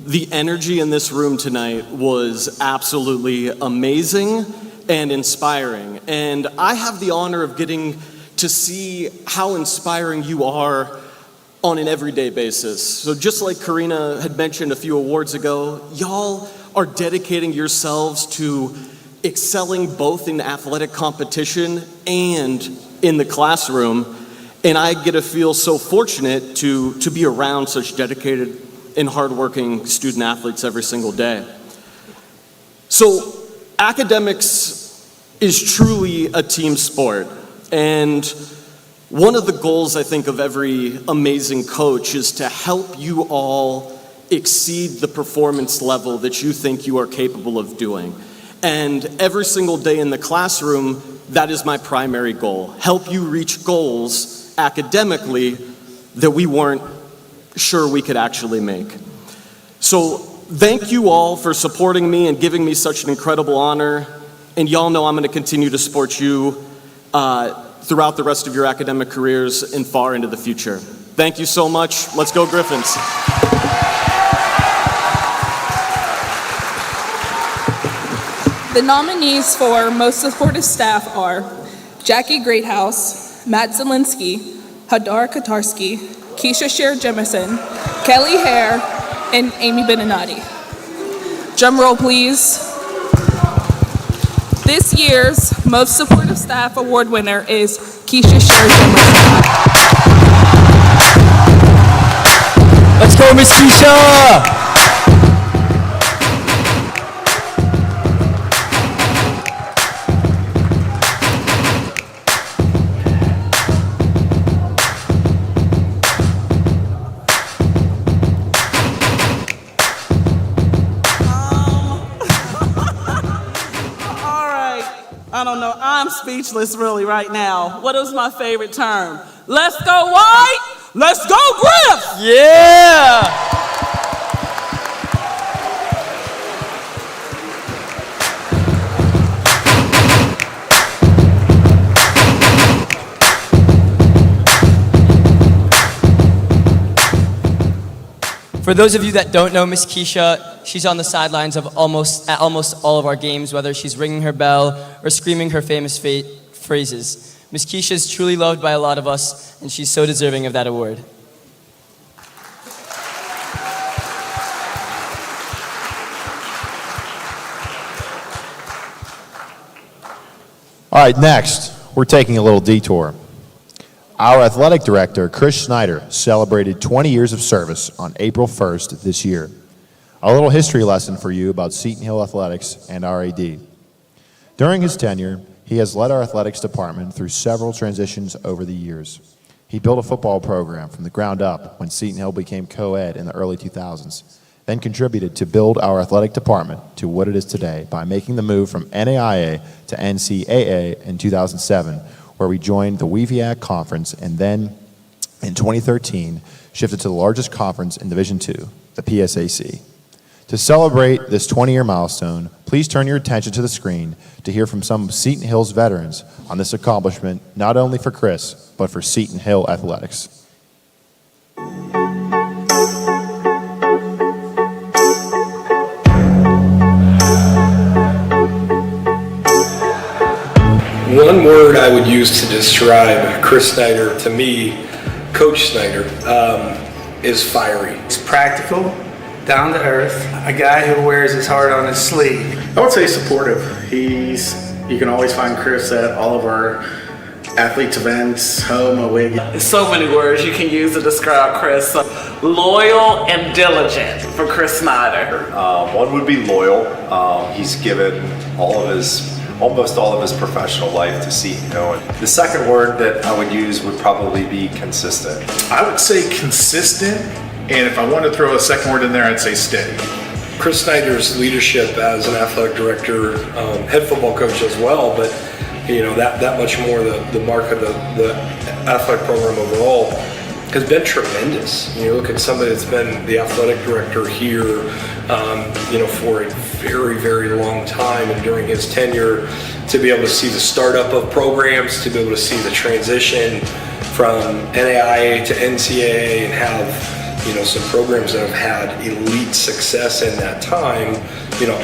Speaker 8: the energy in this room tonight was absolutely amazing and inspiring. And I have the honor of getting to see how inspiring you are on an everyday basis. So just like Karina had mentioned a few awards ago, y'all are dedicating yourselves to excelling both in athletic competition and in the classroom. And I get to feel so fortunate to be around such dedicated and hardworking student athletes every single day. So academics is truly a team sport. And one of the goals, I think, of every amazing coach is to help you all exceed the performance level that you think you are capable of doing. And every single day in the classroom, that is my primary goal. Help you reach goals academically that we weren't sure we could actually make. So thank you all for supporting me and giving me such an incredible honor. And y'all know I'm going to continue to support you throughout the rest of your academic careers and far into the future. Thank you so much. Let's go Griffins.
Speaker 7: The nominees for most supportive staff are Jackie Greathouse, Matt Zielinski, Hadar Katarski, Keisha Sher Jemison, Kelly Hare, and Amy Beninati. Drum roll, please. This year's most supportive staff award winner is Keisha Sher Jemison.
Speaker 9: Let's go, Miss Keisha!
Speaker 13: I don't know, I'm speechless really right now. What is my favorite term? Let's go white, let's go Griff!
Speaker 9: Yeah! For those of you that don't know Miss Keisha, she's on the sidelines of almost all of our games, whether she's ringing her bell or screaming her famous phrases. Miss Keisha is truly loved by a lot of us, and she's so deserving of that award.
Speaker 10: All right, next, we're taking a little detour. Our athletic director, Chris Snyder, celebrated 20 years of service on April 1st this year. A little history lesson for you about Seton Hill Athletics and RAD. During his tenure, he has led our athletics department through several transitions over the years. He built a football program from the ground up when Seton Hill became co-ed in the early 2000s, then contributed to build our athletic department to what it is today by making the move from NAIA to NCAA in 2007, where we joined the WEVIAC Conference, and then in 2013 shifted to the largest conference in Division II, the PSAC. To celebrate this 20-year milestone, please turn your attention to the screen to hear from some of Seton Hill's veterans on this accomplishment, not only for Chris, but for Seton Hill Athletics.
Speaker 4: One word I would use to describe Chris Snyder, to me, Coach Snyder, is fiery.
Speaker 15: He's practical, down to earth, a guy who wears his heart on his sleeve.
Speaker 17: I would say supportive. You can always find Chris at all of our athletes events, home, away.
Speaker 13: There's so many words you can use to describe Chris. Loyal and diligent for Chris Snyder.
Speaker 18: One would be loyal. He's given almost all of his professional life to Seton Hill. The second word that I would use would probably be consistent.
Speaker 19: I would say consistent, and if I wanted to throw a second word in there, I'd say steady.
Speaker 4: Chris Snyder's leadership as an athletic director, head football coach as well, but that much more the mark of the athletic program overall has been tremendous. You look at somebody that's been the athletic director here, for a very, very long time, and during his tenure, to be able to see the startup of programs, to be able to see the transition from NAIA to NCAA, and have some programs that have had elite success in that time,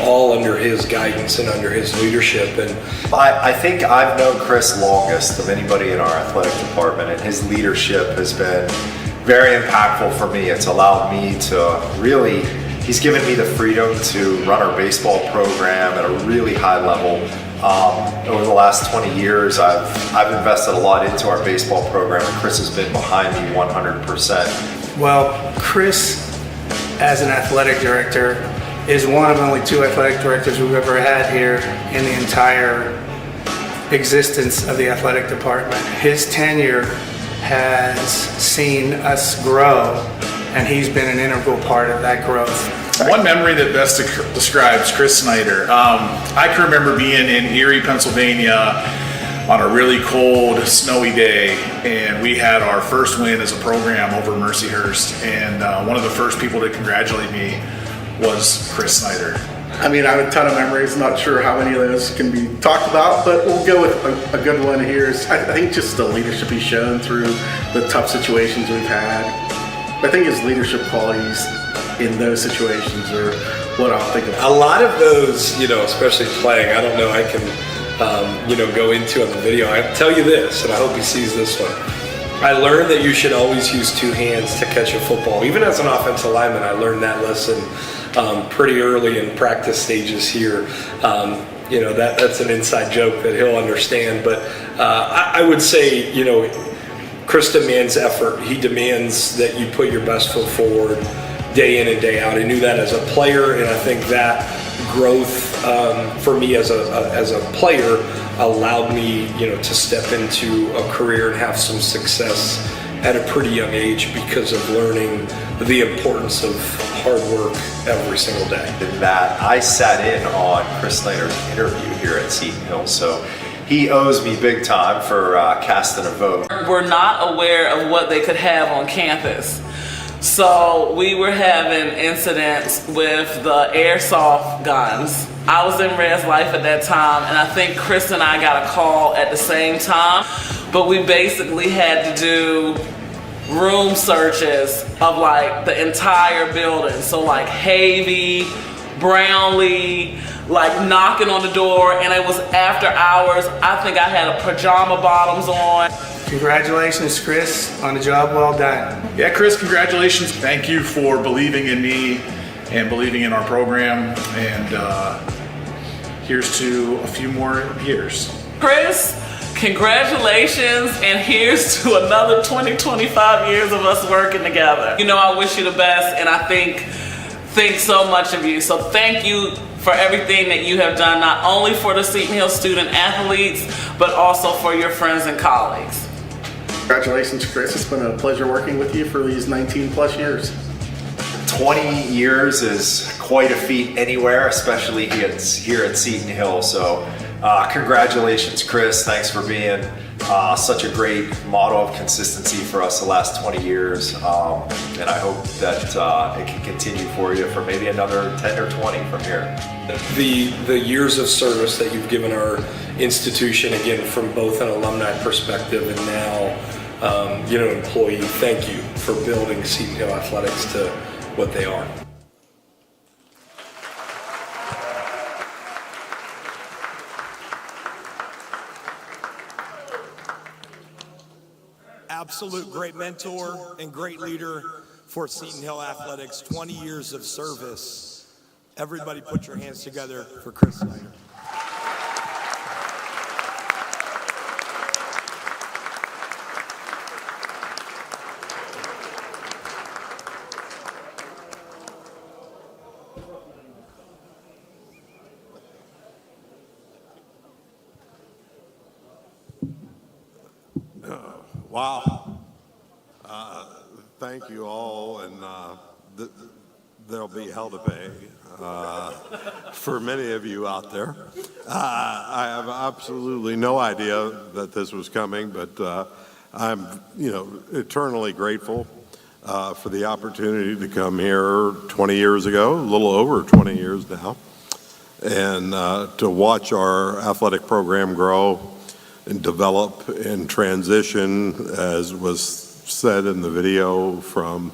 Speaker 4: all under his guidance and under his leadership. And
Speaker 18: I think I've known Chris longest of anybody in our athletic department, and his leadership has been very impactful for me. It's allowed me to he's given me the freedom to run our baseball program at a really high level. Over the last 20 years, I've invested a lot into our baseball program, and Chris has been behind me 100%.
Speaker 15: Well, Chris, as an athletic director, is one of only two athletic directors we've ever had here in the entire existence of the athletic department. His tenure has seen us grow, and he's been an integral part of that growth.
Speaker 19: One memory that best describes Chris Snyder, I can remember being in Erie, Pennsylvania on a really cold, snowy day, and we had our first win as a program over Mercyhurst, and one of the first people to congratulate me was Chris Snyder. I mean, I have a ton of memories, not sure how many of those can be talked about, but we'll go with a good one here. I think just the leadership he's shown through the tough situations we've had. I think his leadership qualities in those situations are what I'll think of.
Speaker 4: A lot of those, especially playing, I don't know, I can, go into on the video. I tell you this, and I hope he sees this one. I learned that you should always use two hands to catch a football. Even as an offensive lineman, I learned that lesson pretty early in practice stages here. That's an inside joke that he'll understand. But I would say, Chris demands effort. He demands that you put your best foot forward day in and day out. I knew that as a player, and I think that growth for me as a player allowed me, to step into a career and have some success at a pretty young age because of learning the importance of hard work every single day.
Speaker 18: That I sat in on Chris Snyder's interview here at Seton Hill, so he owes me big time for casting a vote.
Speaker 13: We're not aware of what they could have on campus. So we were having incidents with the airsoft guns. I was in res life at that time, and I think Chris and I got a call at the same time, but we basically had to do room searches of like the entire building. So like Havey, Brownlee, like knocking on the door, and it was after hours. I think I had a pajama bottoms on.
Speaker 15: Congratulations, Chris, on a job well done.
Speaker 19: Yeah, Chris, congratulations. Thank you for believing in me and believing in our program. And here's to a few more years.
Speaker 13: Chris, congratulations, and here's to another 20-25 years of us working together. You know, I wish you the best, and I think so much of you. So thank you for everything that you have done, not only for the Seton Hill student athletes, but also for your friends and colleagues.
Speaker 17: Congratulations, Chris. It's been a pleasure working with you for these 19 plus years.
Speaker 18: 20 years is quite a feat anywhere, especially here at Seton Hill. So congratulations, Chris. Thanks for being such a great model of consistency for us the last 20 years. And I hope that it can continue for you for maybe another 10 or 20 from here.
Speaker 4: The years of service that you've given our institution, again, from both an alumni perspective and now, employee, thank you for building Seton Hill Athletics to what they are. Absolute great mentor and great leader for Seton Hill Athletics, 20 years of service. Everybody put your hands together for Chris Snyder.
Speaker 11: Wow. Thank you all, and there'll be hell to pay for many of you out there. I have absolutely no idea that this was coming, but I'm, eternally grateful for the opportunity to come here 20 years ago, a little over 20 years now, and to watch our athletic program grow and develop and transition, as was said in the video, from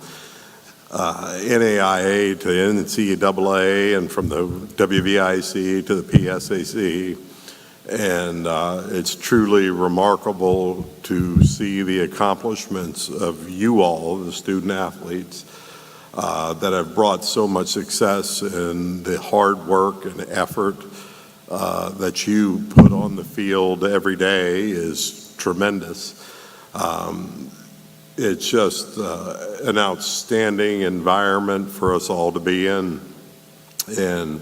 Speaker 11: NAIA to NCAA and from the WVIC to the PSAC. And it's truly remarkable to see the accomplishments of you all, the student athletes, that have brought so much success, and the hard work and effort that you put on the field every day is tremendous. It's just an outstanding environment for us all to be in, and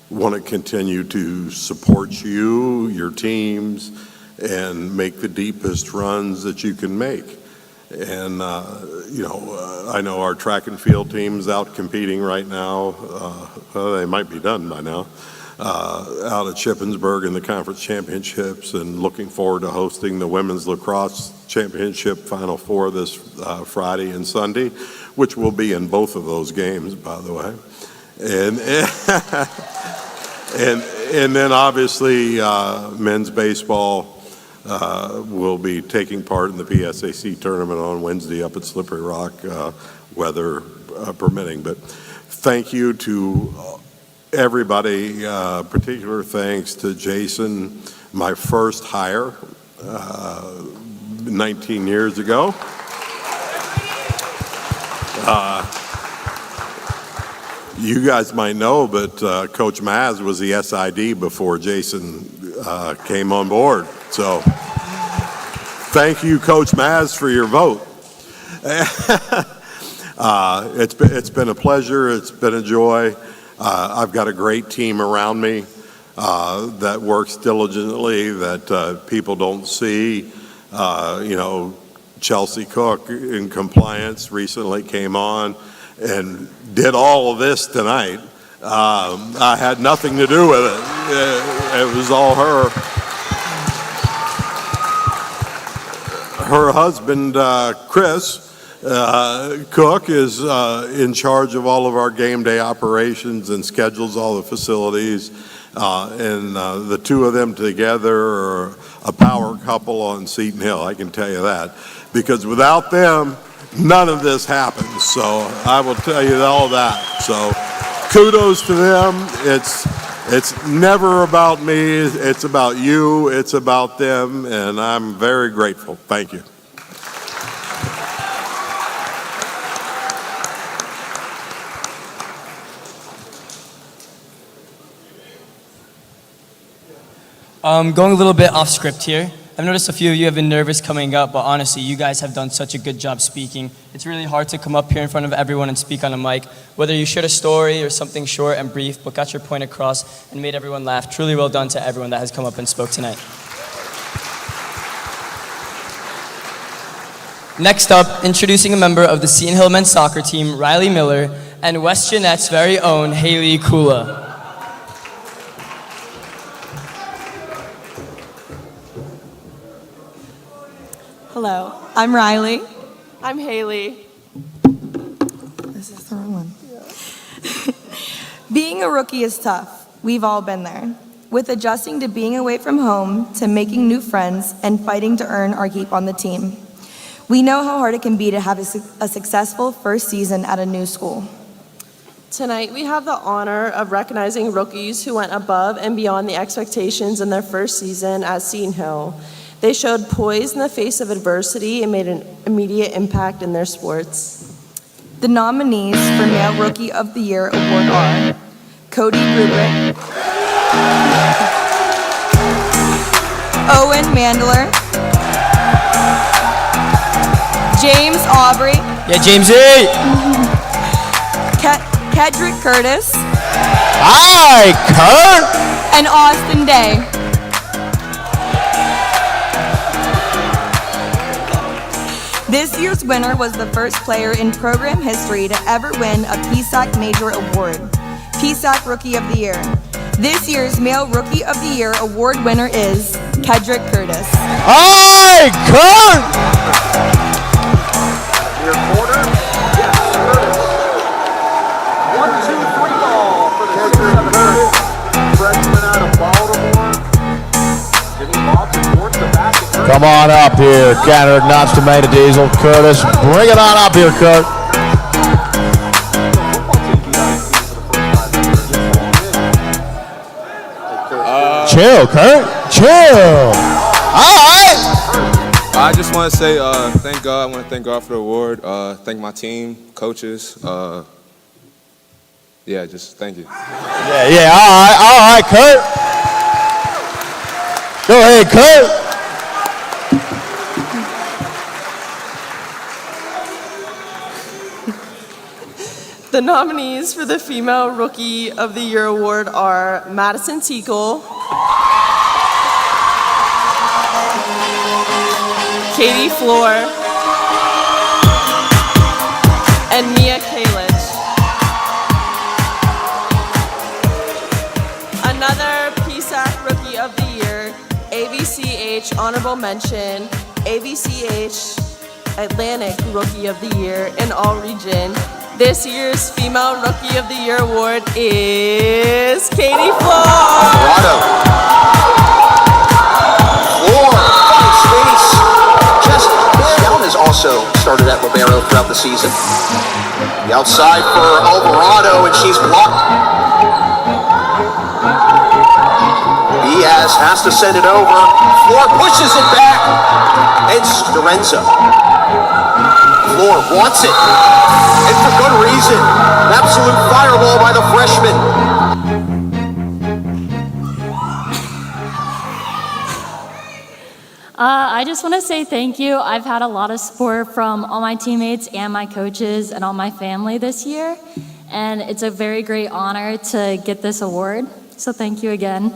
Speaker 11: want to continue to support you, your teams, and make the deepest runs that you can make. And I know our track and field team's out competing right now. They might be done by now. Out at Shippensburg in the conference championships, and looking forward to hosting the women's lacrosse championship Final Four this Friday and Sunday, which will be in both of those games, by the way. And then obviously men's baseball will be taking part in the PSAC tournament on Wednesday up at Slippery Rock, weather permitting. But thank you to everybody, particular thanks to Jason, my first hire 19 years ago. You guys might know, but Coach Maz was the SID before Jason came on board. So thank you, Coach Maz, for your vote. It's been a pleasure. It's been a joy. I've got a great team around me that works diligently, that people don't see. Chelsea Cook in compliance recently came on and did all of this tonight. I had nothing to do with it. It was all her. Her husband, Chris Cook, is in charge of all of our game day operations and schedules all the facilities. And the two of them together are a power couple on Seton Hill, I can tell you that. Because without them, none of this happens. So I will tell you all that. So kudos to them. It's never about me. It's about you. It's about them. And I'm very grateful. Thank you.
Speaker 9: Going a little bit off script here. I've noticed a few of you have been nervous coming up, but honestly, you guys have done such a good job speaking. It's really hard to come up here in front of everyone and speak on a mic. Whether you shared a story or something short and brief, but got your point across and made everyone laugh. Truly well done to everyone that has come up and spoke tonight. Next up, introducing a member of the Seton Hill men's soccer team, Riley Miller, and West Jeanette's very own Haley Kula.
Speaker 1: Hello, I'm Riley. I'm Haley. This is the wrong one. Being a rookie is tough. We've all been there. With adjusting to being away from home, to making new friends, and fighting to earn our keep on the team. We know how hard it can be to have a successful first season at a new school.
Speaker 6: Tonight, we have the honor of recognizing rookies who went above and beyond the expectations in their first season at Seton Hill. They showed poise in the face of adversity and made an immediate impact in their sports.
Speaker 1: The nominees for Male Rookie of the Year award are Cody Rubrick, Owen Mandler, James Aubrey.
Speaker 9: Yeah, Jamesy!
Speaker 1: Kedrick Curtis.
Speaker 10: Hi, Kurt!
Speaker 1: And Austin Day. This year's winner was the first player in program history to ever win a PSAC Major Award, PSAC Rookie of the Year. This year's Male Rookie of the Year award winner is Kedrick Curtis.
Speaker 10: Hi, Kurt!
Speaker 20: Your quarter? Yes, Curtis. 1, 2, 3 ball for the Kedrick Curtis, freshman out of Baltimore. Giving ball towards the basket.
Speaker 10: Come on up here, Kendrick, Notch Tomato Diesel, Curtis. Bring it on up here, Kurt. Chill, Kurt. Chill. All right.
Speaker 21: I just want to say thank God. I want to thank God for the award. Thank my team, coaches. Yeah, just thank you.
Speaker 10: Yeah. All right, Kurt. Go ahead, Kurt.
Speaker 6: The nominees for the Female Rookie of the Year award are Madison Teakle, Katie Floor, and Mia Kalich. Another PSAC Rookie of the Year, AVCH Honorable Mention, AVCH Atlantic Rookie of the Year in all region. This year's Female Rookie of the Year award is Katie Floor.
Speaker 22: Floor, fine space. Just Down has also started at libero throughout the season. The outside for Alvarado, and she's blocked. Diaz has to send it over. Floor pushes it back. And Storenza. Floor wants it. And for good reason. An absolute fireball by the freshman.
Speaker 23: I just want to say thank you. I've had a lot of support from all my teammates and my coaches and all my family this year. And it's a very great honor to get this award. So thank you again.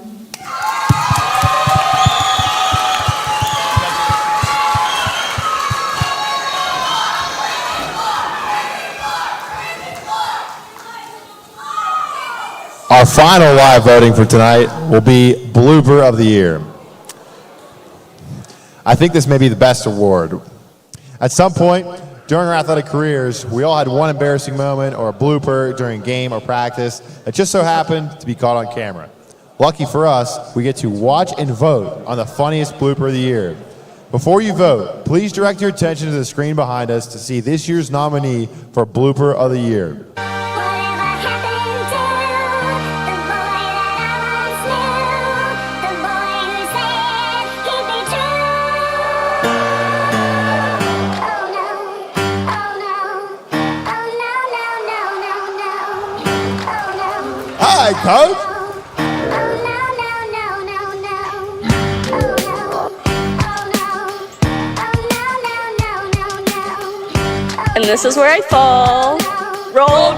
Speaker 10: Our final live voting for tonight will be Blooper of the Year. I think this may be the best award. At some point during our athletic careers, we all had one embarrassing moment or a blooper during game or practice that just so happened to be caught on camera. Lucky for us, we get to watch and vote on the funniest blooper of the year. Before you vote, please direct your attention to the screen behind us to see this year's nominee for Blooper of the Year. Hi, Coach.
Speaker 2: And this is where I fall. Roll.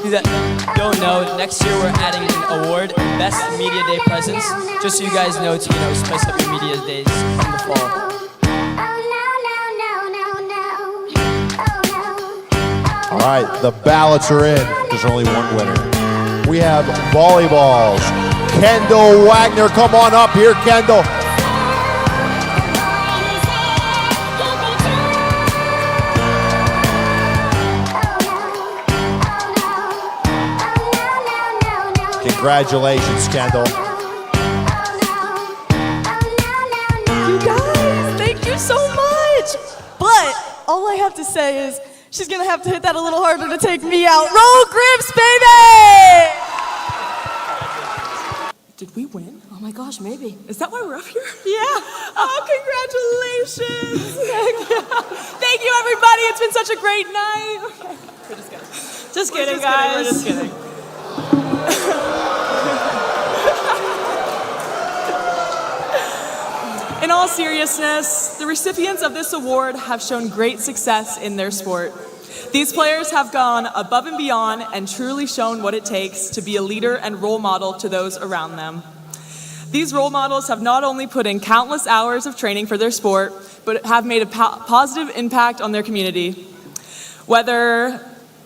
Speaker 9: That don't know, next year we're adding an award, Best Media Day Presence, just so you guys know to, spice up your media days from the fall.
Speaker 10: All right, the ballots are in. There's only one winner. We have volleyballs. Kendall Wagner, come on up here, Kendall. Congratulations, Kendall.
Speaker 5: You guys, thank you so much. But all I have to say is she's going to have to hit that a little harder to take me out. Roll Griffs, baby! Did we win?
Speaker 2: Oh my gosh, maybe.
Speaker 5: Is that why we're up here? Yeah. Oh, congratulations. Thank you, everybody. It's been such a great night. Okay. We're just kidding. Just kidding, guys. We're just kidding. In all seriousness, the recipients of this award have shown great success in their sport. These players have gone above and beyond and truly shown what it takes to be a leader and role model to those around them. These role models have not only put in countless hours of training for their sport, but have made a positive impact on their community. Whether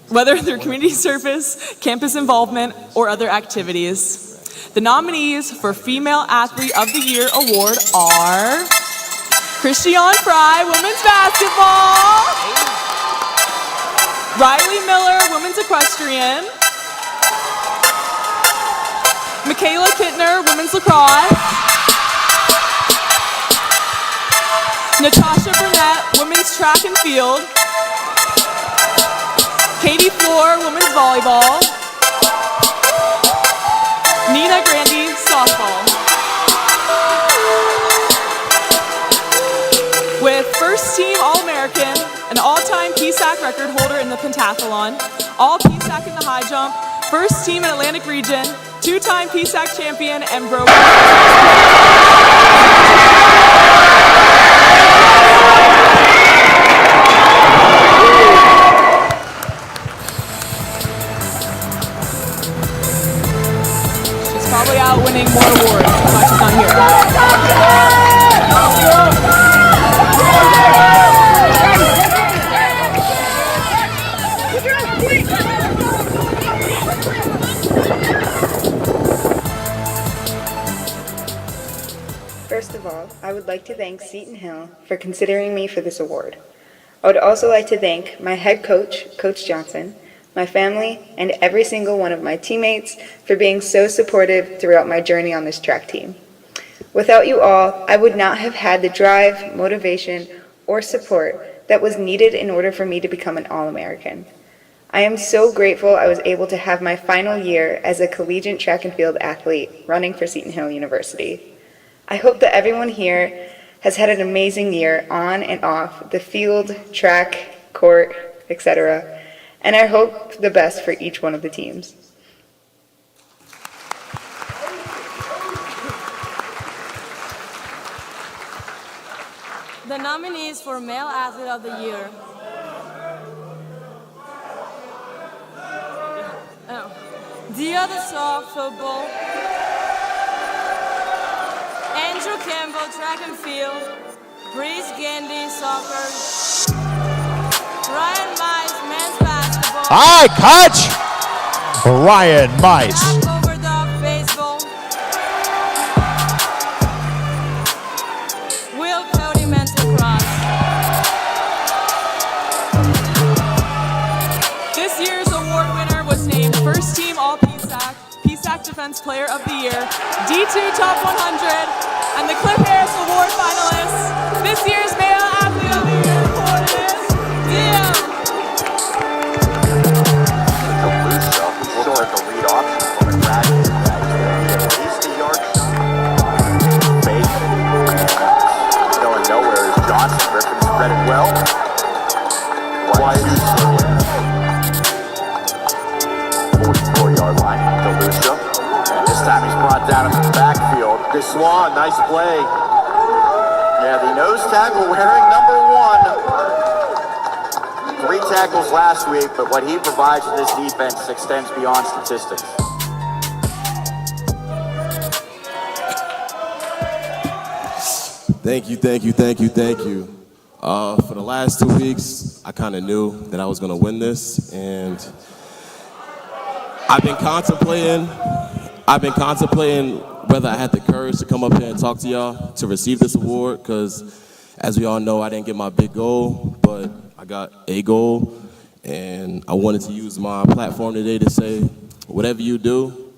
Speaker 5: through community service, campus involvement, or other activities. The nominees for Female Athlete of the Year award are Christiane Fry, women's basketball, Riley Miller, women's equestrian, Michaela Kittner, women's lacrosse, Natasha Burnett, women's track and field, Katie Floor, women's volleyball, Nina Grandy, softball. With first team All-American, an all-time PSAC record holder in the pentathlon, all PSAC in the high jump, first team in Atlantic region, two-time PSAC champion, and broke. Probably out winning more awards, but she's not here.
Speaker 3: First of all, I would like to thank Seton Hill for considering me for this award. I would also like to thank my head coach, Coach Johnson, my family, and every single one of my teammates for being so supportive throughout my journey on this track team. Without you all, I would not have had the drive, motivation, or support that was needed in order for me to become an All-American. I am so grateful I was able to have my final year as a collegiate track and field athlete running for Seton Hill University. I hope that everyone here has had an amazing year on and off the field, track, court, etc., and I hope the best for each one of the teams.
Speaker 12: The nominees for Male Athlete of the Year. Dia the Soft Football, Andrew Campbell Track and Field, Breeze Gandy Soccer, Ryan Mice Men's Basketball.
Speaker 10: Hi, Coach! Ryan Mice.
Speaker 12: Overdog Baseball, Will Cody Men's Lacrosse.
Speaker 5: This year's award winner was named First Team All-PSAC Defense Player of the Year, D2 Top 100, and the Cliff Harris Award finalists. This year's Male Athlete of the Year award is Dio.
Speaker 22: Still at the lead option from a graduate. He's the yard fake. Going nowhere is Johnson. Griffins read it well. Wide 44-yard line to Lucia. And this time he's brought down in the backfield. Good Swan, nice play. Yeah, the nose tackle wearing number 1. 3 tackles last week, but what he provides in this defense extends beyond statistics.
Speaker 14: Thank you. For the last 2 weeks, I kind of knew that I was going to win this, and I've been contemplating whether I had the courage to come up here and talk to y'all to receive this award, because as we all know, I didn't get my big goal, but I got a goal, and I wanted to use my platform today to say, whatever you do,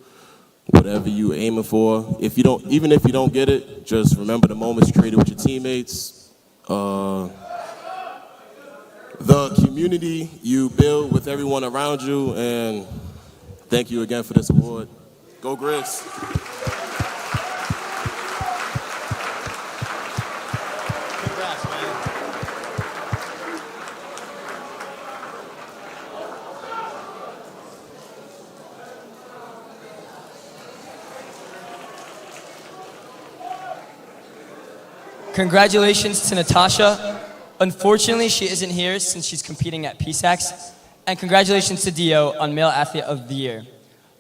Speaker 14: whatever you aiming for, even if you don't get it, just remember the moments you created with your teammates, the community you build with everyone around you, and thank you again for this award. Go Griffs.
Speaker 9: Congratulations to Natasha. Unfortunately, she isn't here since she's competing at PSACs. And congratulations to Dio on Male Athlete of the Year.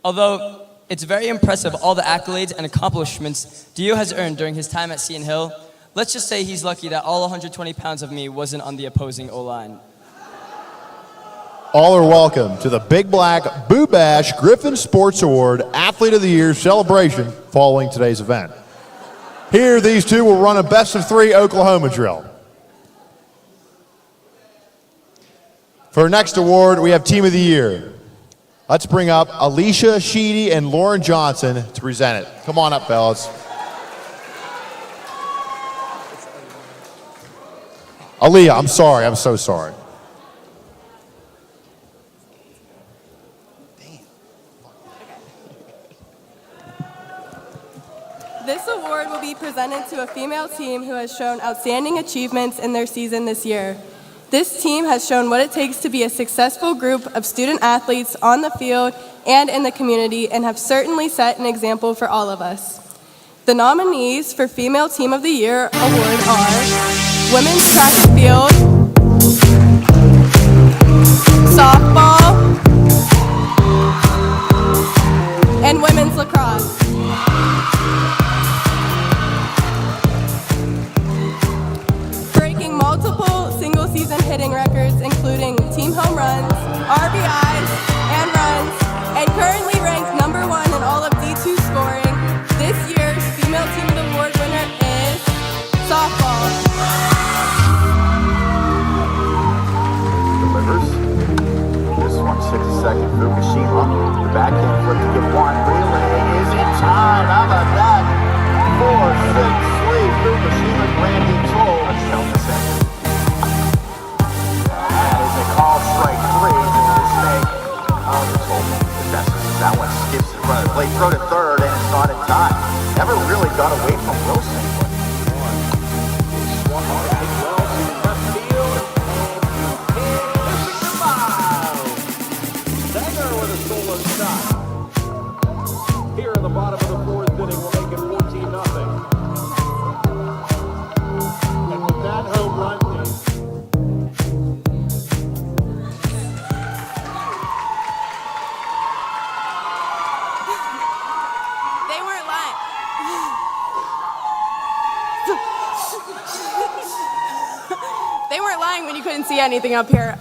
Speaker 9: Although it's very impressive all the accolades and accomplishments Dio has earned during his time at Seton Hill, let's just say he's lucky that all 120 pounds of me wasn't on the opposing O-line.
Speaker 10: All are welcome to the Big Black Boo Bash Griffin Sports Award Athlete of the Year celebration following today's event. Here, these two will run a best-of-3 Oklahoma drill. For our next award, we have Team of the Year. Let's bring up Alicia Sheedy and Lauren Johnson to present it. Come on up, fellas. Aaliyah, I'm sorry. I'm so sorry.
Speaker 6: This award will be presented to a female team who has shown outstanding achievements in their season this year. This team has shown what it takes to be a successful group of student athletes on the field and in the community, and have certainly set an example for all of us. The nominees for Female Team of the Year award are Women's Track and Field, Softball, and Women's Lacrosse. Breaking multiple single-season hitting records, including team home runs, RBIs, and runs, and currently ranked #1 in all of D2 scoring, this year's Female Team of the Award winner is Softball.
Speaker 22: Delivers. This one, 60-second Fukushima. The backhand flip to get one. Relay is in time. How about that? 4-6 lead. Fukushima, Randy Toll. Touchdown to second. That is a call strike 3. Mistake. Toll possesses. That one skips in front of the plate. Throw to third, and it's not in time. Never really got away from Wilson. Swung on it well to left field. And missing the foul.
Speaker 7: crying when you couldn't see anything up here.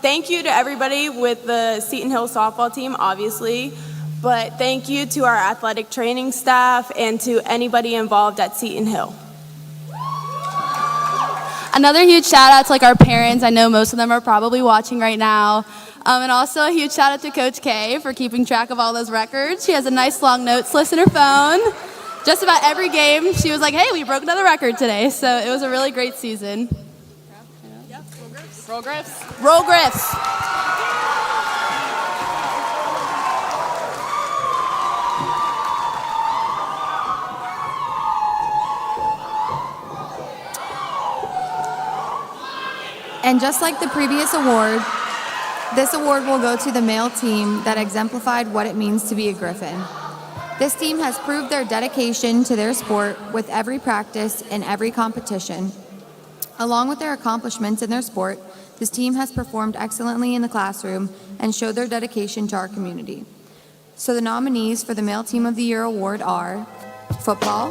Speaker 7: Thank you to everybody with the Seton Hill softball team, obviously, but thank you to our athletic training staff and to anybody involved at Seton Hill.
Speaker 8: Another huge shout out to like our parents. I know most of them are probably watching right now. And also a huge shout out to Coach K for keeping track of all those records. She has a nice long notes list in her phone. Just about every game, she was like, hey, we broke another record today. So it was a really great season.
Speaker 7: Roll Griffs. Roll Griffs.
Speaker 16: And just like the previous award, this award will go to the male team that exemplified what it means to be a Griffin. This team has proved their dedication to their sport with every practice and every competition. Along with their accomplishments in their sport, this team has performed excellently in the classroom and showed their dedication to our community. So the nominees for the Male Team of the Year award are football,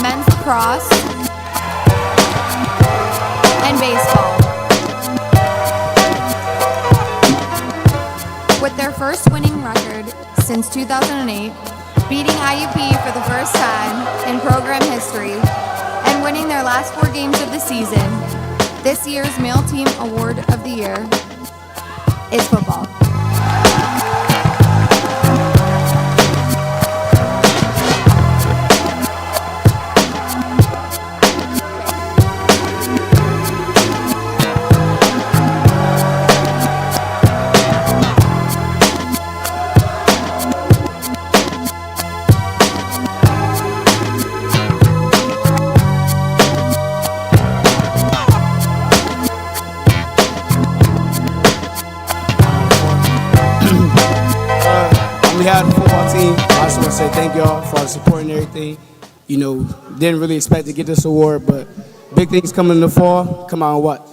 Speaker 16: men's lacrosse, and baseball. With their first winning record since 2008, beating IUP for the first time in program history, and winning their last 4 games of the season, this year's Male Team Award of the Year is football.
Speaker 24: We had the football team. I just want to say thank y'all for all the support and everything. You know, didn't really expect to get this award, but big things coming in the fall. Come on, what?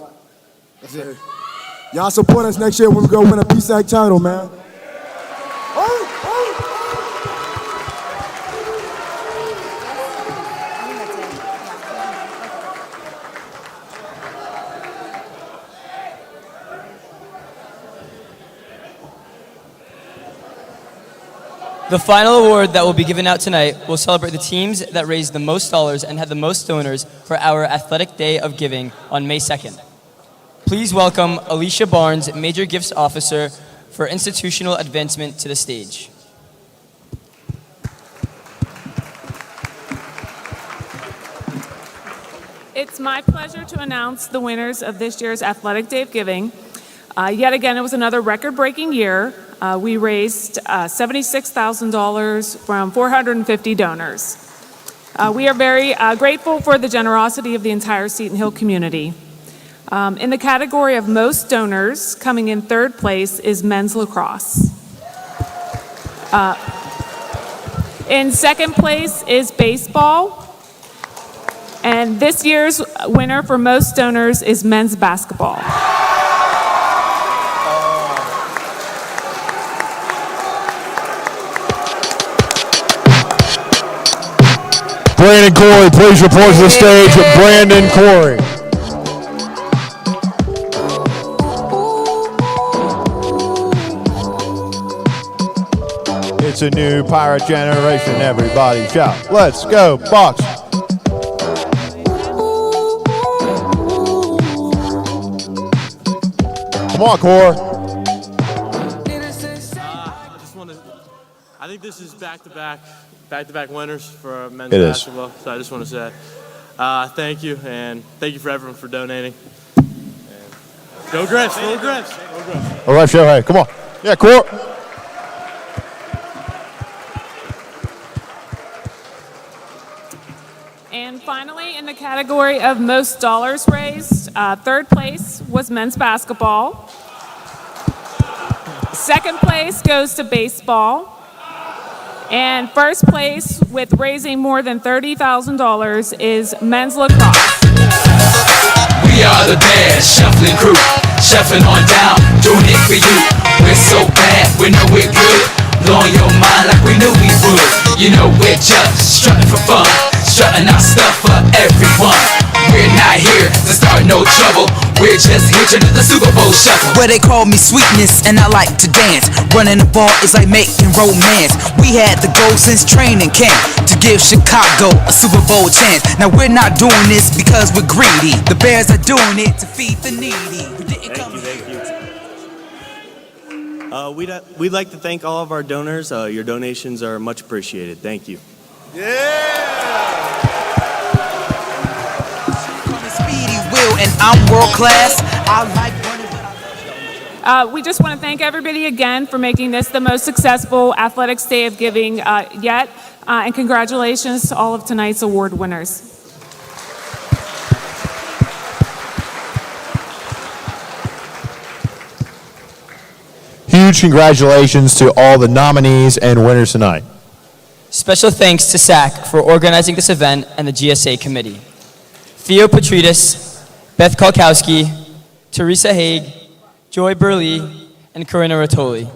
Speaker 24: That's it.
Speaker 25: Y'all support us next year when we go win a PSAC title, man.
Speaker 9: The final award that will be given out tonight will celebrate the teams that raised the most dollars and had the most donors for our Athletic Day of Giving on May 2nd. Please welcome Alicia Barnes, Major Gifts Officer for Institutional Advancement, to the stage.
Speaker 5: It's my pleasure to announce the winners of this year's Athletic Day of Giving. Yet again, it was another record-breaking year. We raised $76,000 from 450 donors. We are very grateful for the generosity of the entire Seton Hill community. In the category of most donors, coming in 3rd place is men's lacrosse. In 2nd place is baseball. And this year's winner for most donors is men's basketball.
Speaker 10: Brandon Corey, please report to the stage. Brandon Corey. It's a new pirate generation. Everybody shout. Let's go, Bucks. Come on, Core.
Speaker 26: I think this is back-to-back winners for men's
Speaker 10: It is.
Speaker 26: basketball. So I just want to say thank you, and thank you for everyone for donating. And go Griffs, go Griffs, go Griffs.
Speaker 10: All right, Shohei, come on. Yeah, Core.
Speaker 5: And finally, in the category of most dollars raised, 3rd place was men's basketball. 2nd place goes to baseball. And 1st place with raising more than $30,000 is men's lacrosse.
Speaker 27: We are the bad shuffling crew, shuffling on down, doing it for you. We're so bad, we know we're good, blowing your mind like we knew we would. You know we're just strutting for fun. shutting our stuff for everyone. We're not here to start no trouble. We're just here to do the Super Bowl shuffle.
Speaker 4: Where they call me sweetness and I like to dance. Running the ball is like making romance. We had the goal since training camp to give Chicago a Super Bowl chance. Now we're not doing this because we're greedy. The Bears are doing it to feed the needy.
Speaker 26: Thank you. We'd like to thank all of our donors. Your donations are much appreciated. Thank you.
Speaker 4: And I'm world class.
Speaker 11: We just want to thank everybody again for making this the most successful athletics day of giving yet, and congratulations to all of tonight's award winners.
Speaker 10: Huge congratulations to all the nominees and winners tonight.
Speaker 9: Special thanks to SAC for organizing this event and the GSA committee. Theo Petrides, Beth Kalkowski, Teresa Haig, Joy Burley, and Corinna Rotoli.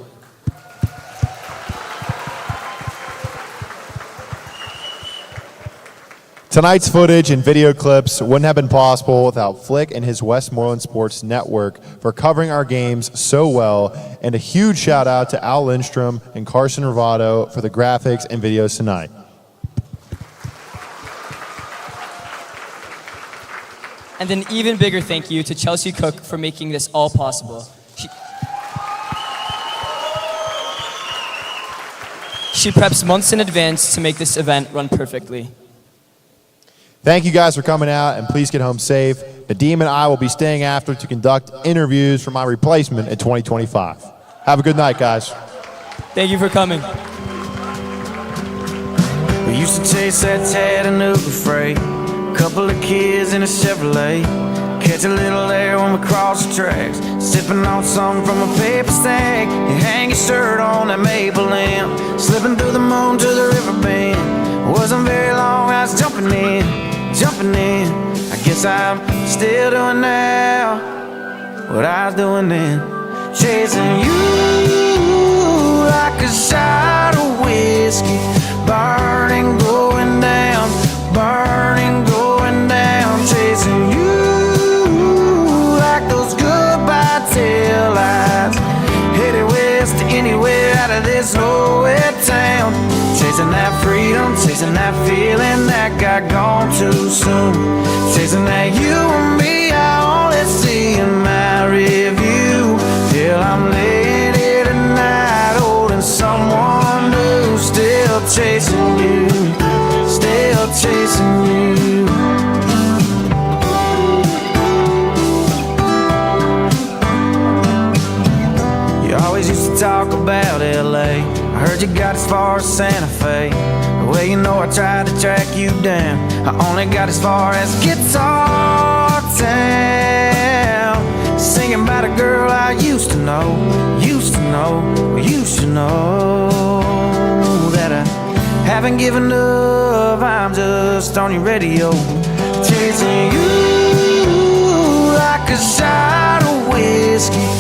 Speaker 10: Tonight's footage and video clips wouldn't have been possible without Flick and his Westmoreland Sports Network for covering our games so well, and a huge shout out to Al Lindstrom and Carson Rivado for the graphics and videos tonight.
Speaker 9: And an even bigger thank you to Chelsea Cook for making this all possible. She preps months in advance to make this event run perfectly.
Speaker 10: Thank you guys for coming out, and please get home safe. Nadeem and I will be staying after to conduct interviews for my replacement in 2025. Have a good night, guys.
Speaker 9: Thank you for coming.
Speaker 13: We used to chase that Chattanooga freight. Couple of kids in a Chevrolet. Catch a little air when we cross the tracks. Sipping on something from a paper stack. You hang your shirt on that maple lamp. Slipping through the moon to the river bend. Wasn't very long, I was jumping in. I guess I'm still doing now what I was doing then. Chasing you like a shot of whiskey. Burning, going down. Burning, going down. Chasing you like those goodbye taillights. Headed west to anywhere out of this nowhere town. Chasing that freedom, chasing that feeling that got gone too soon. Chasing that you and me, I only see in my review. Till I'm laying here tonight, holding someone new. Still chasing you, still chasing you. You always used to talk about LA. I heard you got as far as Santa Fe. Well, you know I tried to track you down. I only got as far as Guitar Town. Singing about a girl I used to know. That I haven't given up, I'm just on your radio. Chasing you like a shot of whiskey.